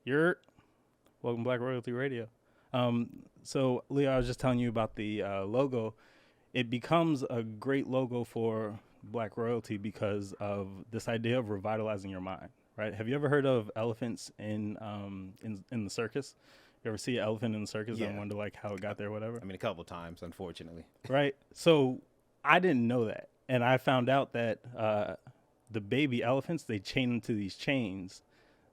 You're welcome, Black Royalty Radio. So Leo, I was just telling you about the logo. It becomes a great logo for Black Royalty because of this idea of revitalizing your mind. Right? Have you ever heard of elephants in the circus? You ever see an elephant in the circus and Yeah. wonder like how it got there, whatever? I mean, a couple times, unfortunately. Right. So I didn't know that, and I found out that the baby elephants they chain them to these chains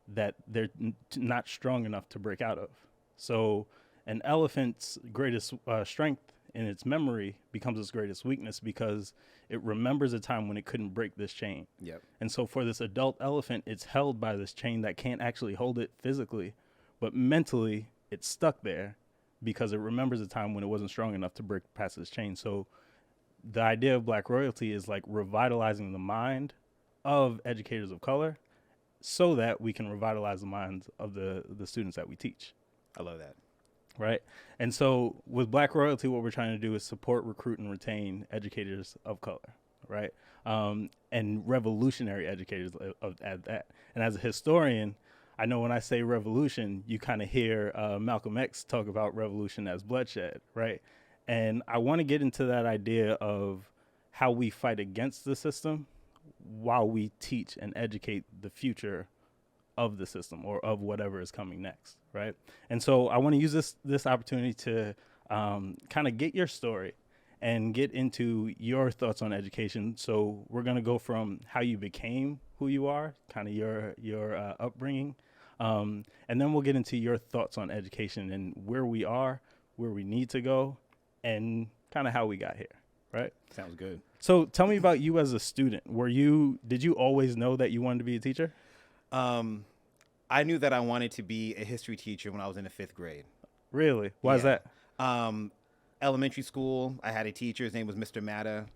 that they're not strong enough to break out of. So an elephant's greatest strength in its memory becomes its greatest weakness because it remembers a time when it couldn't break this chain. Yep. And so for this adult elephant, it's held by this chain that can't actually hold it physically, but mentally it's stuck there because it remembers a time when it wasn't strong enough to break past this chain. So the idea of Black royalty is like revitalizing the mind of educators of color so that we can revitalize the minds of the students that we teach. I love that. Right. And so with Black royalty, what we're trying to do is support, recruit, and retain educators of color. Right. And revolutionary educators at that. And as a historian, I know when I say revolution, you kind of hear Malcolm X talk about revolution as bloodshed. Right. And I want to get into that idea of how we fight against the system while we teach and educate the future of the system or of whatever is coming next, right? And so I want to use this opportunity to kind of get your story and get into your thoughts on education. So we're going to go from how you became who you are, kind of your upbringing, and then we'll get into your thoughts on education and where we are, where we need to go, and kind of how we got here, right? Sounds good. So tell me about you as a student. Did you always know that you wanted to be a teacher? I knew that I wanted to be a history teacher when I was in the 5th grade. Really? Why is that? Elementary school, I had a teacher. His name was Mr. Matta.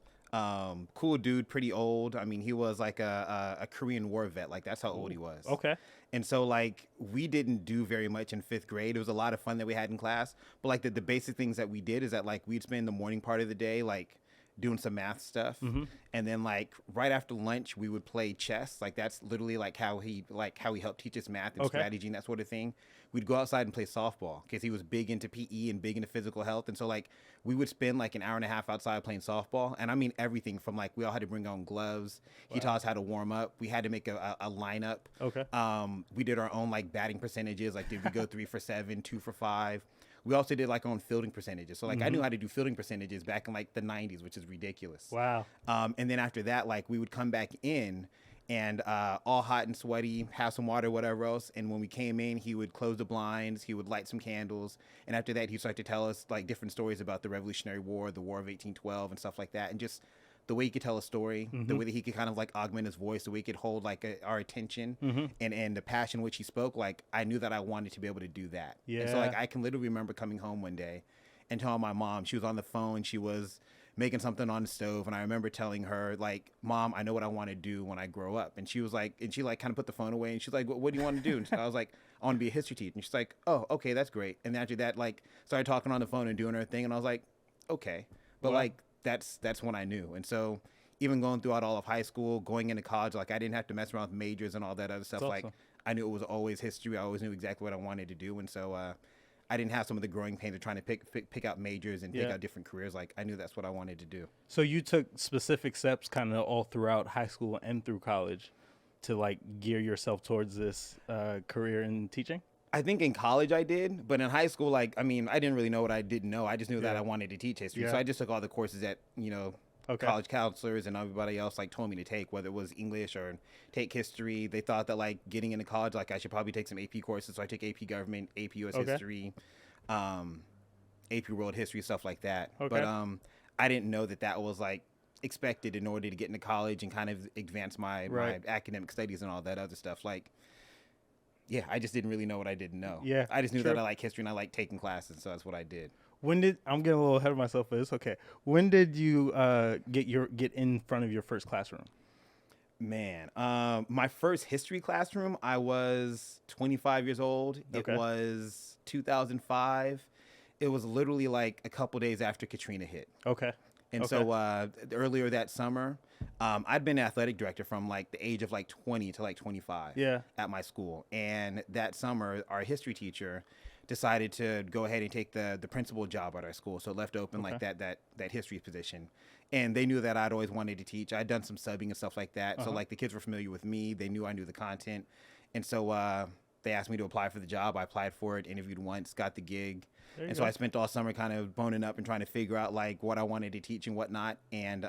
Cool dude, pretty old. I mean, he was like a Korean War vet. Like, that's how old he was. Okay. And so, like, we didn't do very much in 5th grade. It was a lot of fun that we had in class. But, like, the basic things that we did is that, like, we'd spend the morning part of the day, like, doing some math stuff. Mm-hmm. And then, like, right after lunch, we would play chess. Like, that's literally, like, how he helped teach us math and strategy and that sort of thing. We'd go outside and play softball because he was big into PE and big into physical health. And so, like, we would spend, like, an hour and a half outside playing softball. And I mean everything from, like, we all had to bring our own gloves. Wow. He taught us how to warm up. We had to make a lineup. Okay. We did our own, like, batting percentages. Like, did we go 3 for 7, 2 for 5? We also did, like, our own fielding percentages. So, like, I knew how to do fielding percentages back in, like, the 90s, which is ridiculous. Wow. And then after that, like, we would come back in and all hot and sweaty, have some water, whatever else. And when we came in, he would close the blinds. He would light some candles. And after that, he'd start to tell us, like, different stories about the Revolutionary War, the War of 1812 and stuff like that. And just the way he could tell a story, the way that he could kind of, like, augment his voice, the way he could hold, like, our attention and the passion which he spoke, like, I knew that I wanted to be able to do that. Yeah. And so, like, I can literally remember coming home one day and telling my mom, she was on the phone, she was making something on the stove, and I remember telling her, like, Mom, I know what I want to do when I grow up. And she was like, and she, like, kind of put the phone away, and she's like, what do you want to do? And I was like, I want to be a history teacher. And she's like, oh, okay, that's great. And after that, like, started talking on the phone and doing her thing, and I was like, okay. But, like, that's when I knew. And so even going throughout all of high school, going into college, like, I didn't have to mess around with majors and all that other stuff. Like, I knew it was always history. I always knew exactly what I wanted to do. And so I didn't have some of the growing pains of trying to pick out majors and pick out different careers. Like, I knew that's what I wanted to do. So you took specific steps kind of all throughout high school and through college to, like, gear yourself towards this career in teaching? I think in college I did, but in high school, like, I mean, I didn't really know what I didn't know. I just knew that I wanted to teach history. So I just took all the courses that, you know, college counselors and everybody else, like, told me to take, whether it was English or take history. They thought that, like, getting into college, like, I should probably take some AP courses. So I took AP Government, AP US History, AP World History, stuff like that. But I didn't know that was, like, expected in order to get into college and kind of advance my academic studies and all that other stuff. Like, yeah, I just didn't really know what I didn't know. Yeah, I just knew that I like history and I like taking classes, so that's what I did. I'm getting a little ahead of myself, but it's okay. When did you get in front of your first classroom? Man, my first history classroom, I was 25 years old. Okay. It was 2005. It was literally like a couple days after Katrina hit. Okay. And so earlier that summer, I'd been athletic director from like the age of like 20 to like 25 at my school. And that summer, our history teacher decided to go ahead and take the principal job at our school. So it left open like that history position. And they knew that I'd always wanted to teach. I'd done some subbing and stuff like that. So like the kids were familiar with me. They knew I knew the content. And so they asked me to apply for the job. I applied for it, interviewed once, got the gig. And so I spent all summer kind of boning up and trying to figure out like what I wanted to teach and whatnot. And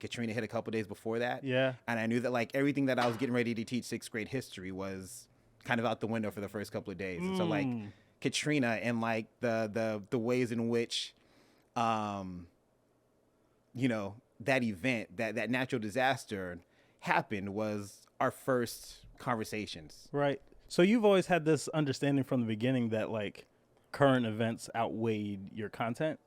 Katrina hit a couple days before that. Yeah. And I knew that like everything that I was getting ready to teach 6th grade history was kind of out the window for the first couple of days. And so like Katrina and like the ways in which that event, that natural disaster happened was our first conversations. Right. So you've always had this understanding from the beginning that like current events outweighed your content?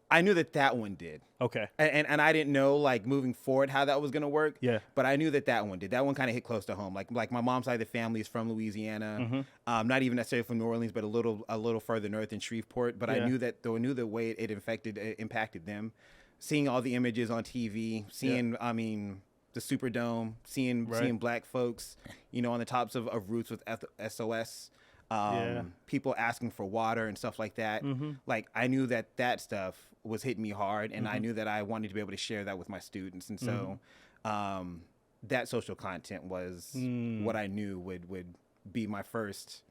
I knew that one did. Okay. And I didn't know like moving forward how that was going to work. Yeah. But I knew that one did. That one kind of hit close to home. Like my mom's side of the family is from Louisiana. Not even necessarily from New Orleans, but a little further north in Shreveport. But I knew the way it impacted them. Seeing all the images on TV, seeing the Superdome, seeing black folks, on the tops of roofs with SOS. People asking for water and stuff like that. Like I knew that stuff was hitting me hard, and I knew that I wanted to be able to share that with my students. And so that social content was what I knew would be my first,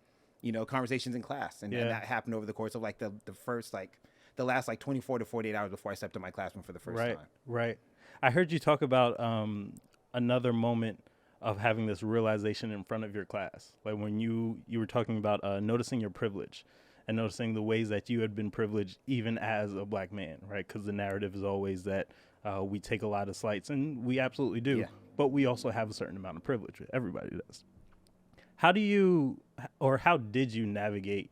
conversations in class. And that happened over the course of like the first, like the last like 24 to 48 hours before I stepped in my classroom for the first time. Right. I heard you talk about another moment of having this realization in front of your class, like when you were talking about noticing your privilege and noticing the ways that you had been privileged even as a black man, right? Because the narrative is always that we take a lot of slights, and we absolutely do, but we also have a certain amount of privilege. Everybody does. How did you navigate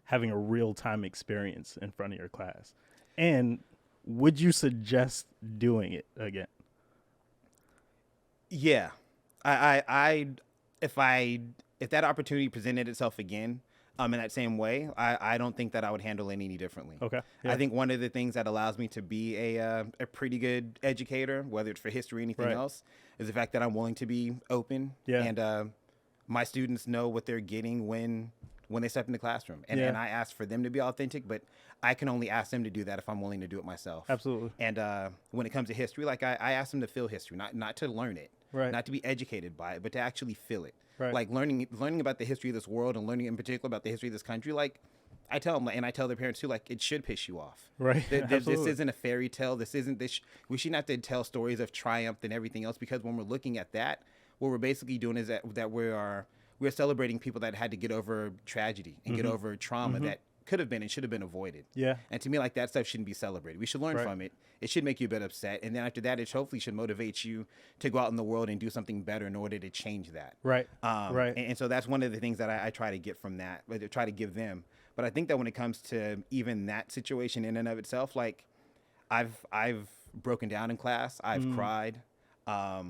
having a real-time experience in front of your class? And would you suggest doing it again? Yeah. If that opportunity presented itself again, in that same way, I don't think that I would handle it any differently. Okay. Yeah. I think one of the things that allows me to be a pretty good educator, whether it's for history or anything else, is the fact that I'm willing to be open. Yeah. And my students know what they're getting when they step in the classroom. And I ask for them to be authentic, but I can only ask them to do that if I'm willing to do it myself. Absolutely. And when it comes to history, like I ask them to feel history, not to learn it. Right. Not to be educated by it, but to actually feel it. Right. Like learning about the history of this world and learning in particular about the history of this country. Like I tell them, and I tell their parents too, like it should piss you off. Right. This isn't a fairy tale. We shouldn't have to tell stories of triumph and everything else, because when we're looking at that, what we're basically doing is that we're celebrating people that had to get over tragedy and get over trauma that could have been and should have been avoided. Yeah. And to me, like that stuff shouldn't be celebrated. We should learn from it. It should make you a bit upset. And then after that, it hopefully should motivate you to go out in the world and do something better in order to change that. Right. And so that's one of the things that I try to get from that, I try to give them. But I think that when it comes to even that situation in and of itself, like I've broken down in class. I've cried. I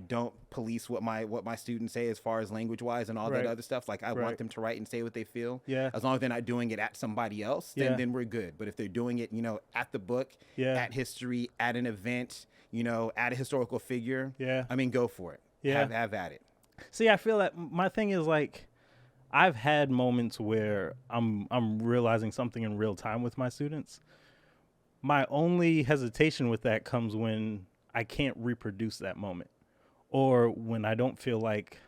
don't police what my students say as far as language wise and all that other stuff. Like I want them to write and say what they feel. Yeah. As long as they're not doing it at somebody else, then we're good. But if they're doing it, at the book, at history, at an event, at a historical figure, I mean, go for it. Yeah. Have at it. See, I feel that my thing is like, I've had moments where I'm realizing something in real time with my students. My only hesitation with that comes when I can't reproduce that moment, or when I don't feel like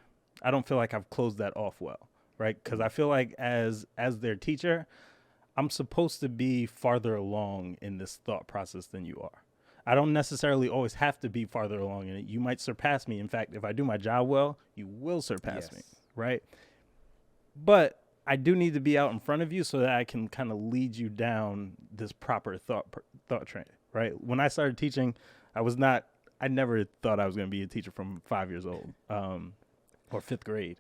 I've closed that off well, right? Because I feel like as their teacher, I'm supposed to be farther along in this thought process than you are. I don't necessarily always have to be farther along in it. You might surpass me. In fact, if I do my job well, you will surpass me, right? But I do need to be out in front of you so that I can kind of lead you down this proper thought train, right? When I started teaching, I never thought I was going to be a teacher from 5 years old, or 5th grade.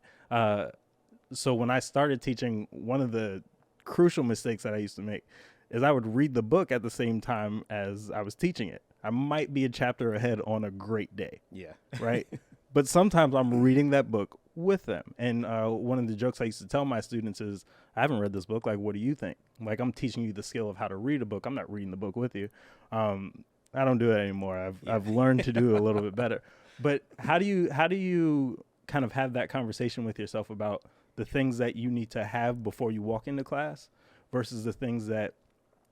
So when I started teaching, one of the crucial mistakes that I used to make is I would read the book at the same time as I was teaching it. I might be a chapter ahead on a great day. Yeah. Right. But sometimes I'm reading that book with them. And one of the jokes I used to tell my students is, I haven't read this book. Like, what do you think? Like, I'm teaching you the skill of how to read a book. I'm not reading the book with you. I don't do that anymore. I've learned to do it a little bit better. But how do you kind of have that conversation with yourself about the things that you need to have before you walk into class versus the things that,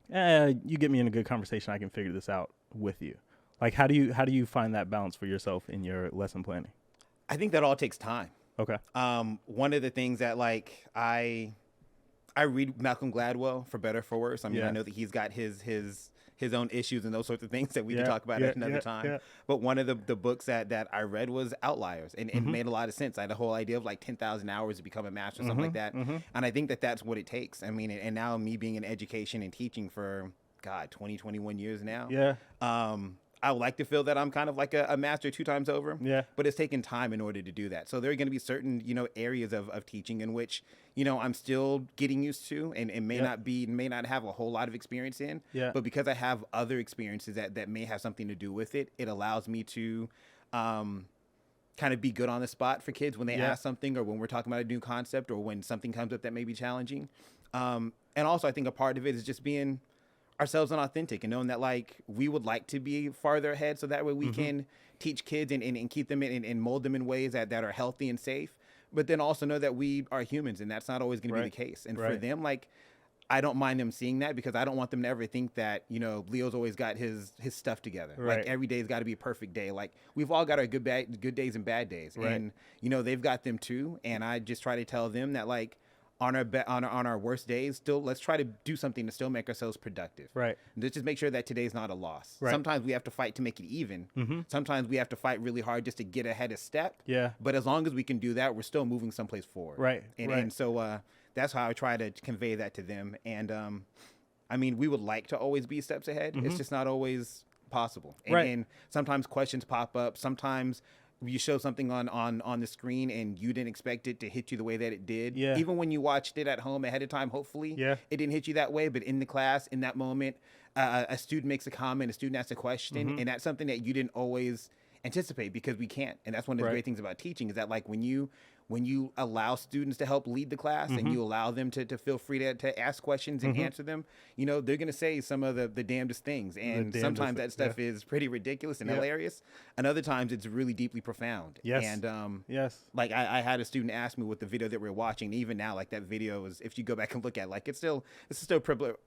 you get me in a good conversation, I can figure this out with you? Like, how do you find that balance for yourself in your lesson planning? I think that all takes time. Okay. One of the things that like I read Malcolm Gladwell, for better or for worse. I mean, I know that he's got his own issues and those sorts of things that we can talk about at another time. Yeah. But one of the books that I read was Outliers, and it made a lot of sense. I had the whole idea of like 10,000 hours to become a master, something like that. And I think that that's what it takes. I mean, and now me being in education and teaching for, 20, 21 years now. Yeah. I would like to feel that I'm kind of like a master 2 times over. Yeah. But it's taken time in order to do that. So there are going to be certain, areas of teaching in which, I'm still getting used to and may not have a whole lot of experience in. Yeah. But because I have other experiences that may have something to do with it, it allows me to kind of be good on the spot for kids when they ask something, or when we're talking about a new concept, or when something comes up that may be challenging. And also I think a part of it is just being ourselves and authentic, and knowing that like we would like to be farther ahead, so that way we can teach kids and keep them and mold them in ways that are healthy and safe, but then also know that we are humans, and that's not always going to be the case. And for them, like, I don't mind them seeing that, because I don't want them to ever think that, Leo's always got his stuff together. Like every day's got to be a perfect day. Like we've all got our good days and bad days, and they've got them too. And I just try to tell them that like, on our worst days, still let's try to do something to still make ourselves productive. Right. And just make sure that today's not a loss. Right. Sometimes we have to fight to make it even. Sometimes we have to fight really hard just to get ahead a step. Yeah. But as long as we can do that, we're still moving someplace forward. Right. And so that's how I try to convey that to them. And I mean, we would like to always be steps ahead. It's just not always possible. And sometimes questions pop up. Sometimes you show something on the screen and you didn't expect it to hit you the way that it did. Yeah. Even when you watched it at home ahead of time, hopefully it didn't hit you that way. But in the class, in that moment, a student makes a comment, a student asks a question, and that's something that you didn't always anticipate, because we can't. And that's one of the great things about teaching, is that like when you allow students to help lead the class, and you allow them to feel free to ask questions and answer them, they're going to say some of the damnedest things. And sometimes that stuff is pretty ridiculous and hilarious. And other times it's really deeply profound. Yes. And like I had a student ask me with the video that we're watching, even now, like that video is, if you go back and look at it, like it's still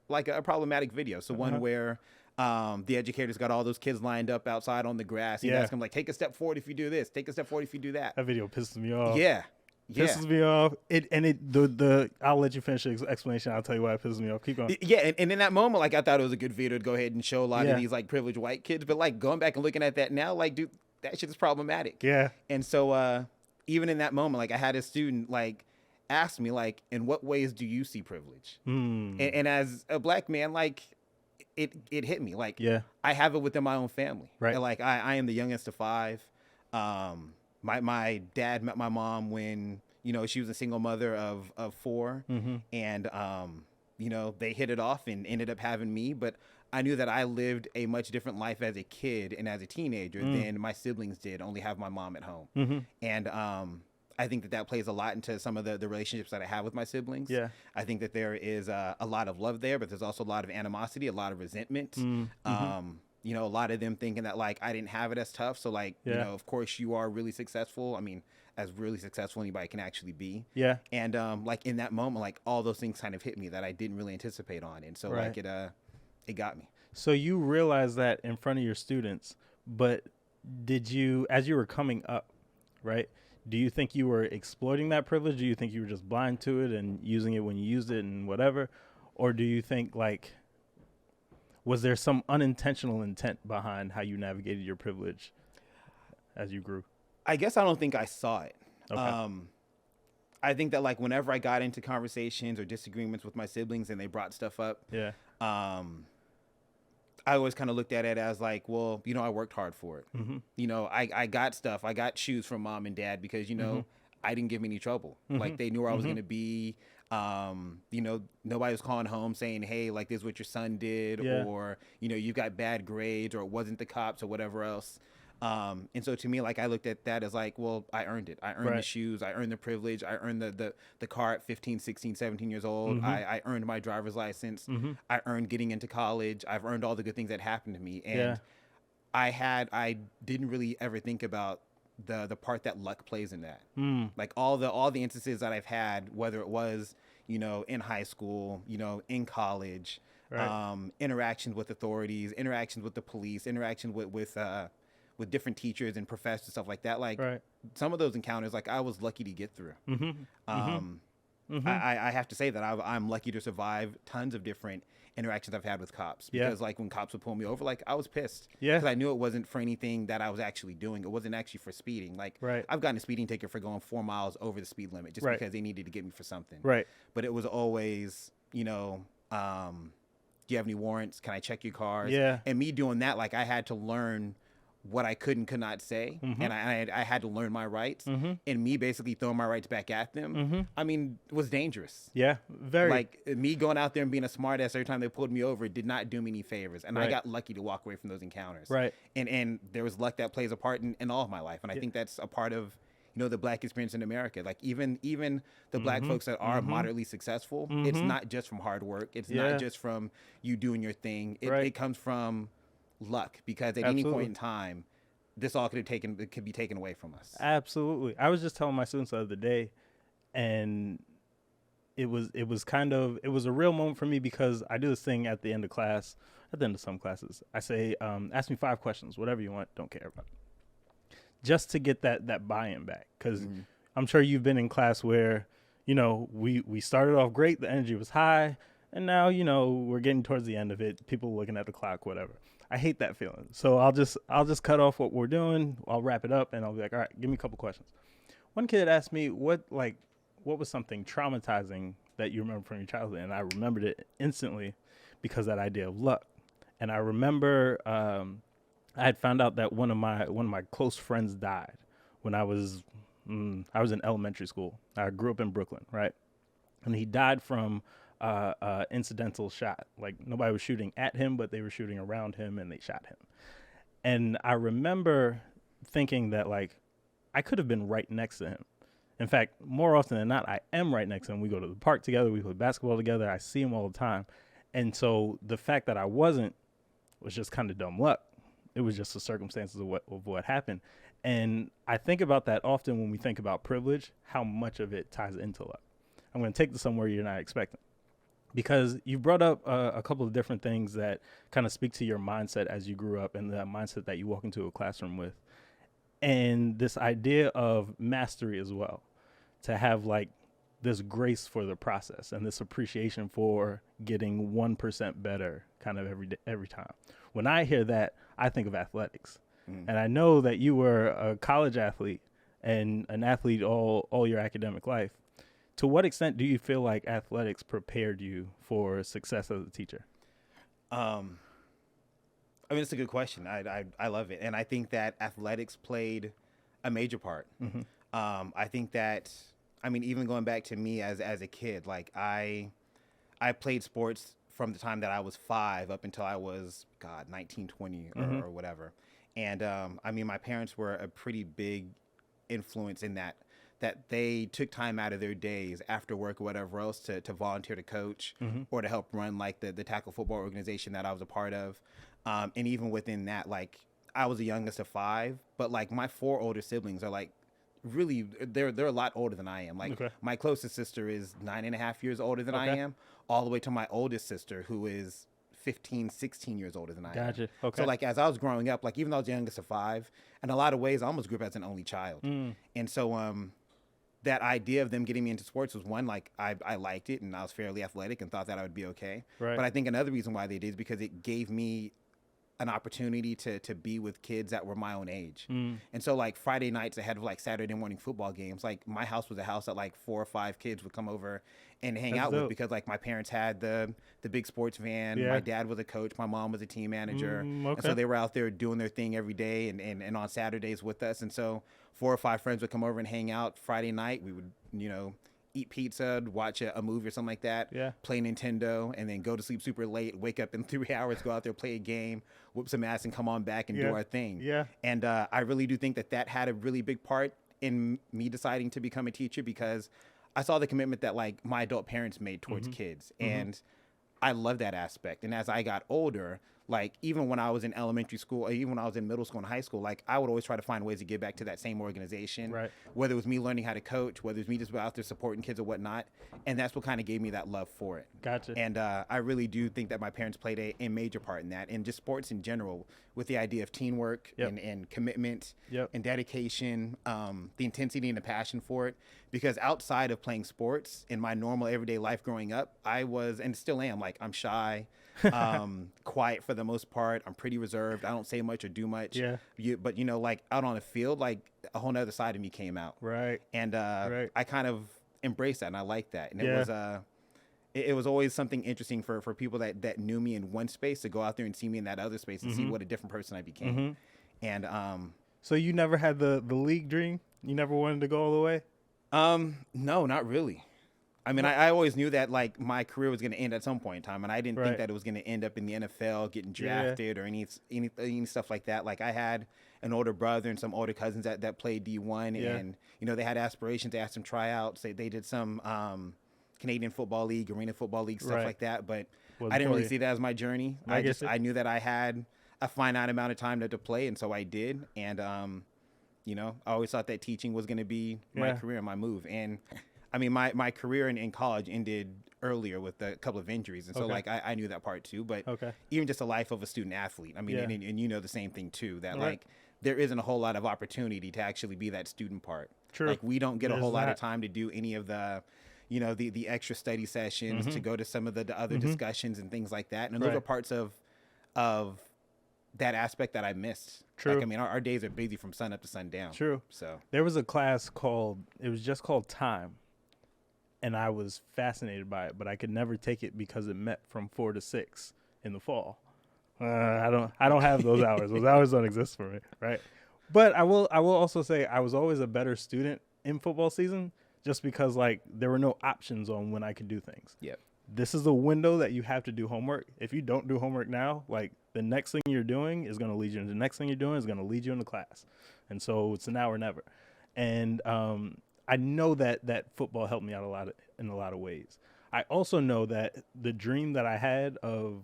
like a problematic video. So one where the educators got all those kids lined up outside on the grass. He asked them like, take a step forward if you do this, take a step forward if you do that. That video pisses me off. Yeah. Pisses me off. I'll let you finish the explanation. I'll tell you why it pisses me off. Keep going. Yeah, and in that moment, like I thought it was a good video to go ahead and show a lot of these like privileged white kids. But like going back and looking at that now, like, dude, that shit is problematic. Yeah. And so even in that moment, like I had a student like ask me like, in what ways do you see privilege? And as a black man, like it hit me. Like I have it within my own family. Right. And, like I am the youngest of 5. My dad met my mom when, she was a single mother of 4. And, they hit it off and ended up having me. But I knew that I lived a much different life as a kid and as a teenager than my siblings did, only have my mom at home. And I think that plays a lot into some of the relationships that I have with my siblings. Yeah. I think that there is a lot of love there, but there's also a lot of animosity, a lot of resentment. A lot of them thinking that like I didn't have it as tough. So like, of course you are really successful. I mean, as really successful anybody can actually be. Yeah. And like in that moment, like all those things kind of hit me that I didn't really anticipate on. And so like it got me. So you realized that in front of your students, but did you, as you were coming up, right? Do you think you were exploiting that privilege? Do you think you were just blind to it and using it when you used it and whatever? Or do you think like, was there some unintentional intent behind how you navigated your privilege as you grew? I guess I don't think I saw it. Okay. I think that like whenever I got into conversations or disagreements with my siblings and they brought stuff up, I always kind of looked at it as like, well, I worked hard for it. I got stuff. I got shoes from mom and dad because, I didn't give me any trouble. Like they knew where I was going to be. Nobody was calling home saying, hey, like this is what your son did, or, you got bad grades, or it wasn't the cops or whatever else. And so to me, like I looked at that as like, well, I earned it. I earned the shoes. I earned the privilege. I earned the car at 15, 16, 17 years old. Mm-hmm. I earned my driver's license. Mm-hmm. I earned getting into college. I've earned all the good things that happened to me. Yeah. And I didn't really ever think about the part that luck plays in that. Like all the instances that I've had, whether it was, in high school, in college, interactions with authorities, interactions with the police, interactions with different teachers and professors, stuff like that. Like some of those encounters, like I was lucky to get through. I have to say that I'm lucky to survive tons of different interactions I've had with cops, because like when cops would pull me over, like I was pissed, because I knew it wasn't for anything that I was actually doing. It wasn't actually for speeding. Like I've gotten a speeding ticket for going 4 miles over the speed limit just because they needed to get me for something. But it was always, do you have any warrants? Can I check your cars? And me doing that, like I had to learn what I could and could not say, and I had to learn my rights, and me basically throwing my rights back at them. I mean, it was dangerous. Very. Like me going out there and being a smart ass every time they pulled me over did not do me any favors, and I got lucky to walk away from those encounters. And there was luck that plays a part in all of my life, and I think that's a part of the Black experience in America. Like even the Black folks that are moderately successful, it's not just from hard work. It's not just from you doing your thing. It comes from luck, because at any point in time this all could be taken away from us. Absolutely. I was just telling my students the other day, and it was a real moment for me, because I do this thing at the end of some classes. I say, ask me 5 questions, whatever you want, don't care about it, just to get that buy-in back, because I'm sure you've been in class where we started off great, the energy was high, and now we're getting towards the end of it, people looking at the clock, whatever. I hate that feeling. So I'll just cut off what we're doing. I'll wrap it up, and I'll be like, all right, give me a couple questions. One kid asked me what was something traumatizing that you remember from your childhood, and I remembered it instantly because that idea of luck. And I remember I had found out that one of my close friends died when I was in elementary school. I grew up in Brooklyn, right? And he died from incidental shot. Like nobody was shooting at him, but they were shooting around him, and they shot him. And I remember thinking that like I could have been right next to him. In fact, more often than not, I am right next to him. We go to the park together, we play basketball together, I see him all the time. And so the fact that I wasn't was just kind of dumb luck. It was just the circumstances of what happened. And I think about that often when we think about privilege, how much of it ties into luck. I'm going to take this somewhere you're not expecting, because you brought up a couple of different things that kind of speak to your mindset as you grew up, and the mindset that you walk into a classroom with, and this idea of mastery as well, to have like this grace for the process and this appreciation for getting 1% better kind of every time. When I hear that, I think of athletics. And I know that you were a college athlete and an athlete all your academic life. To what extent do you feel like athletics prepared you for success as a teacher? I mean, it's a good question. I love it. And I think that athletics played a major part. I think that, I mean, even going back to me as a kid, like I played sports from the time that I was 5 up until I was, 19, 20 or whatever. And I mean, my parents were a pretty big influence in that they took time out of their days after work or whatever else to volunteer to coach or to help run like the tackle football organization that I was a part of. And even within that, like I was the youngest of 5, but like my 4 older siblings are like really, they're a lot older than I am. Like my closest sister is 9.5 years older than I am, all the way to my oldest sister, who is 15, 16 years older than I am. So like as I was growing up, like even though I was the youngest of 5, in a lot of ways I almost grew up as an only child. And so that idea of them getting me into sports was one, like I liked it and I was fairly athletic and thought that I would be okay. But I think another reason why they did is because it gave me an opportunity to be with kids that were my own age. And so like Friday nights ahead of like Saturday morning football games, like my house was a house that like 4 or 5 kids would come over and hang out with, because like my parents had the big sports van. My dad was a coach, my mom was a team manager. And so they were out there doing their thing every day and on Saturdays with us. And so 4 or 5 friends would come over and hang out Friday night. We would, eat pizza, watch a movie or something like that, Yeah. play Nintendo, and then go to sleep super late, wake up in 3 hours, go out there, play a game, whoop some ass, and come on back and do our thing. Yeah. And I really do think that had a really big part in me deciding to become a teacher, because I saw the commitment that like my adult parents made towards kids. And I love that aspect. And as I got older, like even when I was in elementary school, or even when I was in middle school and high school, like I would always try to find ways to give back to that same organization. Right. Whether it was me learning how to coach, whether it was me just out there supporting kids or whatnot. And that's what kind of gave me that love for it. Gotcha. And I really do think that my parents played a major part in that, and just sports in general, with the idea of teamwork and commitment and dedication, the intensity and the passion for it. Because outside of playing sports, in my normal everyday life growing up, I was, and still am, like I'm shy, quiet for the most part. I'm pretty reserved. I don't say much or do much. Yeah. But you know, like out on the field, like a whole nother side of me came out. Right. And I kind of embraced that, and I like that. And it was always something interesting for people that knew me in one space to go out there and see me in that other space and see what a different person I became. And so you never had the league dream? You never wanted to go all the way? no, not really. I mean, I always knew that like my career was going to end at some point in time, and I didn't think that it was going to end up in the NFL, getting drafted or any stuff like that. Like I had an older brother and some older cousins that played D1, and you know they had aspirations. They had some tryouts. They did some Canadian Football League, Arena Football League, stuff like that. But I didn't really see that as my journey. I knew that I had a finite amount of time to play, and so I did. And you know, I always thought that teaching was going to be my career, my move. And I mean, my career in college ended earlier with a couple of injuries. And so, like, I knew that part too. But even just a life of a student athlete, I mean, and you know the same thing too, that, like, there isn't a whole lot of opportunity to actually be that student part. True. Like, we don't get a whole lot of time to do any of the, you know, the extra study sessions, to go to some of the other discussions and things like that. And those are parts of that aspect that I missed. True. Like, I mean, our days are busy from sun up to sundown. True. So there was a class it was just called Time. And I was fascinated by it, but I could never take it because it met from 4 to 6 in the fall. I don't have those hours. Those hours don't exist for me, right? But I will also say I was always a better student in football season, just because like there were no options on when I could do things. Yep. This is the window that you have to do homework. If you don't do homework now, like the next thing you're doing is going to lead you, and the next thing you're doing is going to lead you into class. And so it's now or never. And I know that football helped me out in a lot of ways. I also know that the dream that I had of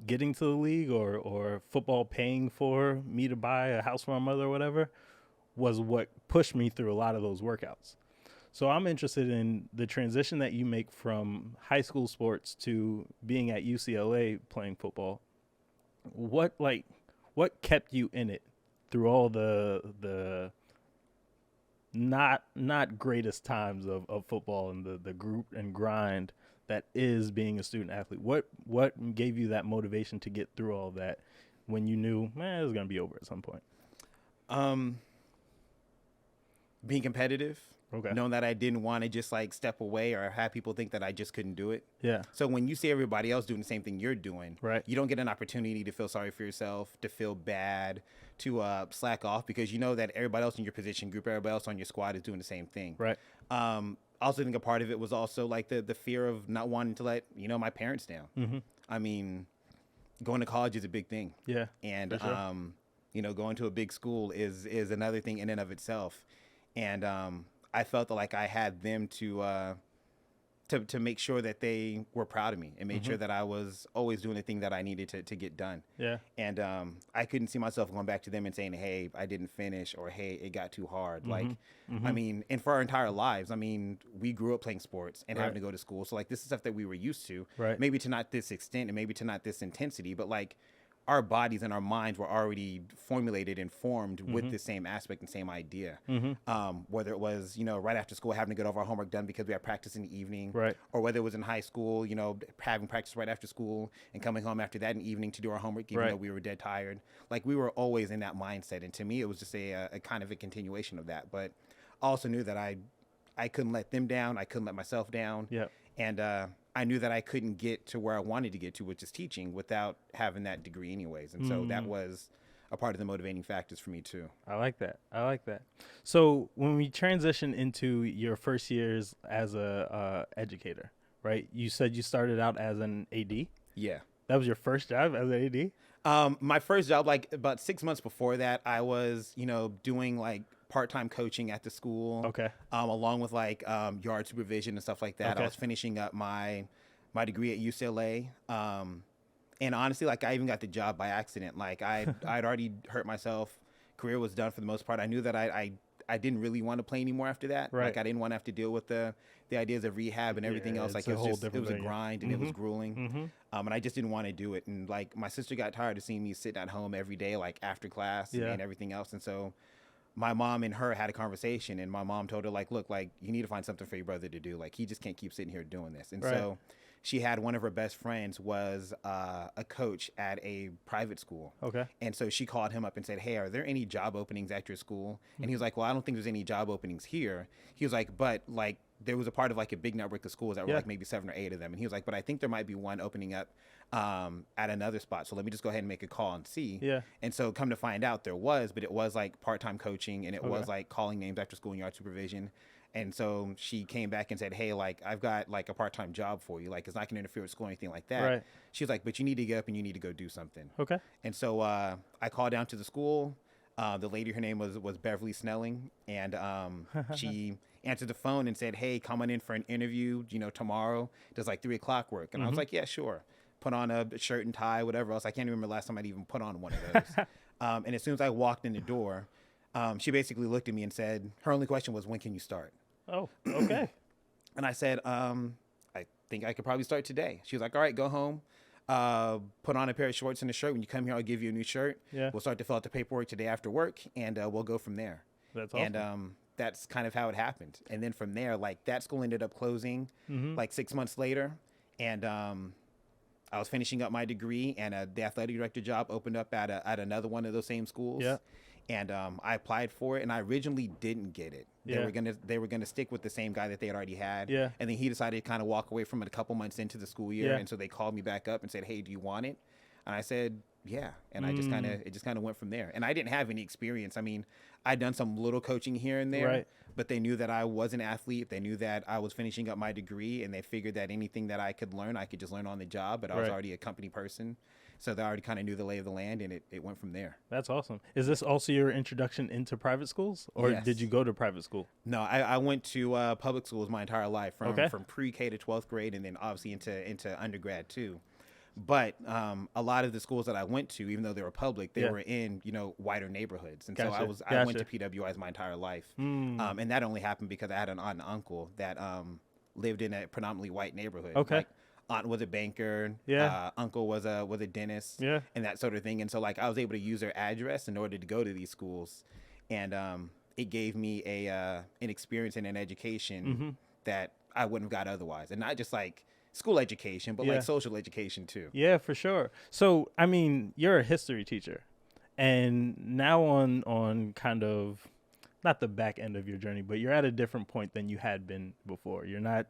getting to the league or football paying for me to buy a house for my mother or whatever was what pushed me through a lot of those workouts. So I'm interested in the transition that you make from high school sports to being at UCLA playing football. What kept you in it through all the not greatest times of football and the group and grind that is being a student athlete? What gave you that motivation to get through all that when you knew, man, it was going to be over at some point? Being competitive. Okay. Knowing that I didn't want to just like step away or have people think that I just couldn't do it. Yeah. So when you see everybody else doing the same thing you're doing, right, you don't get an opportunity to feel sorry for yourself, to feel bad, to slack off, because you know that everybody else in your position group, everybody else on your squad is doing the same thing. Right. I also think a part of it was also like the fear of not wanting to let, you know, my parents down. Mm-hmm. I mean, going to college is a big thing. Yeah. And, sure. You know, going to a big school is another thing in and of itself. And I felt that like I had them to make sure that they were proud of me and made sure that I was always doing the thing that I needed to get done. Yeah. And I couldn't see myself going back to them and saying, hey, I didn't finish, or hey, it got too hard. Like, I mean, and for our entire lives, I mean, we grew up playing sports and having to go to school. So like this is stuff that we were used to, maybe to not this extent and maybe to not this intensity, but like our bodies and our minds were already formulated and formed with the same aspect and same idea. Whether it was, you know, right after school having to get all of our homework done because we had practice in the evening, or whether it was in high school, you know, having practice right after school and coming home after that in the evening to do our homework, even though we were dead tired. Like we were always in that mindset. And to me, it was just a kind of a continuation of that. But I also knew that I couldn't let them down. I couldn't let myself down. Yeah. And I knew that I couldn't get to where I wanted to get to, which is teaching, without having that degree anyways. And so that was a part of the motivating factors for me too. I like that. I like that. So when we transition into your first years as a educator, right? You said you started out as an AD. Yeah. That was your first job as an AD? My first job, like about 6 months before that, I was, doing like part-time coaching at the school. Okay. Along with like yard supervision and stuff like that. Okay. I was finishing up my degree at UCLA. And honestly, like I even got the job by accident. Like I'd already hurt myself. Career was done for the most part. I knew that I didn't really want to play anymore after that. Right. Like I didn't want to have to deal with the ideas of rehab and everything else. Like it was a grind and it was grueling. And I just didn't want to do it. And like my sister got tired of seeing me sitting at home every day, like after class and everything else. And so my mom and her had a conversation, and my mom told her like, look, like you need to find something for your brother to do. Like he just can't keep sitting here doing this. And so she had one of her best friends was a coach at a private school. Okay. And so she called him up and said, hey, are there any job openings at your school? And he was like, well, I don't think there's any job openings here. He was like, but like there was a part of like a big network of schools that were like maybe 7 or 8 of them. And he was like, but I think there might be one opening up at another spot. So let me just go ahead and make a call and see. Yeah. And so come to find out there was, but it was like part-time coaching, and it was like calling names after school and yard supervision. And so she came back and said, hey, like, I've got like a part-time job for you. Like, it's not going to interfere with school or anything like that. Right. She was like, but you need to get up and you need to go do something. Okay. And so I called down to the school. The lady, her name was Beverly Snelling. And she answered the phone and said, hey, come on in for an interview, tomorrow. Does like 3 o'clock work? And I was like, yeah, sure. Put on a shirt and tie, whatever else. I can't remember the last time I'd even put on one of those. And as soon as I walked in the door, she basically looked at me and said, her only question was, when can you start? Oh, okay. And I said, I think I could probably start today. She was like, all right, go home. Put on a pair of shorts and a shirt. When you come here, I'll give you a new shirt. Yeah. We'll start to fill out the paperwork today after work, and we'll go from there. That's awesome. And that's kind of how it happened. And then from there, like that school ended up closing like 6 months later. And I was finishing up my degree, and the athletic director job opened up at another one of those same schools. Yeah. And I applied for it, and I originally didn't get it. They were gonna stick with the same guy that they had already had. Yeah. And then he decided to kind of walk away from it a couple months into the school year. Yeah. And so they called me back up and said, hey, do you want it? And I said, yeah. And it just kind of went from there. And I didn't have any experience. I mean, I'd done some little coaching here and there, Right. but they knew that I was an athlete. They knew that I was finishing up my degree, and they figured that anything that I could learn, I could just learn on the job. But I was already a company person. So they already kind of knew the lay of the land, and it went from there. That's awesome. Is this also your introduction into private schools, or Yes. did you go to private school? No, I went to public schools my entire life, from pre-K to 12th grade, and then obviously into undergrad too. But a lot of the schools that I went to, even though they were public, they were in wider neighborhoods, and so I went to PWIs my entire life, and that only happened because I had an aunt and uncle that lived in a predominantly white neighborhood. Okay. Like, aunt was a banker. Uncle was a dentist. Yeah. And that sort of thing. And so like I was able to use their address in order to go to these schools, and it gave me an experience and an education that I wouldn't have got otherwise, and not just like school education, but like social education too. Yeah, for sure. So I mean, you're a history teacher, and now on kind of not the back end of your journey, but you're at a different point than you had been before. You're not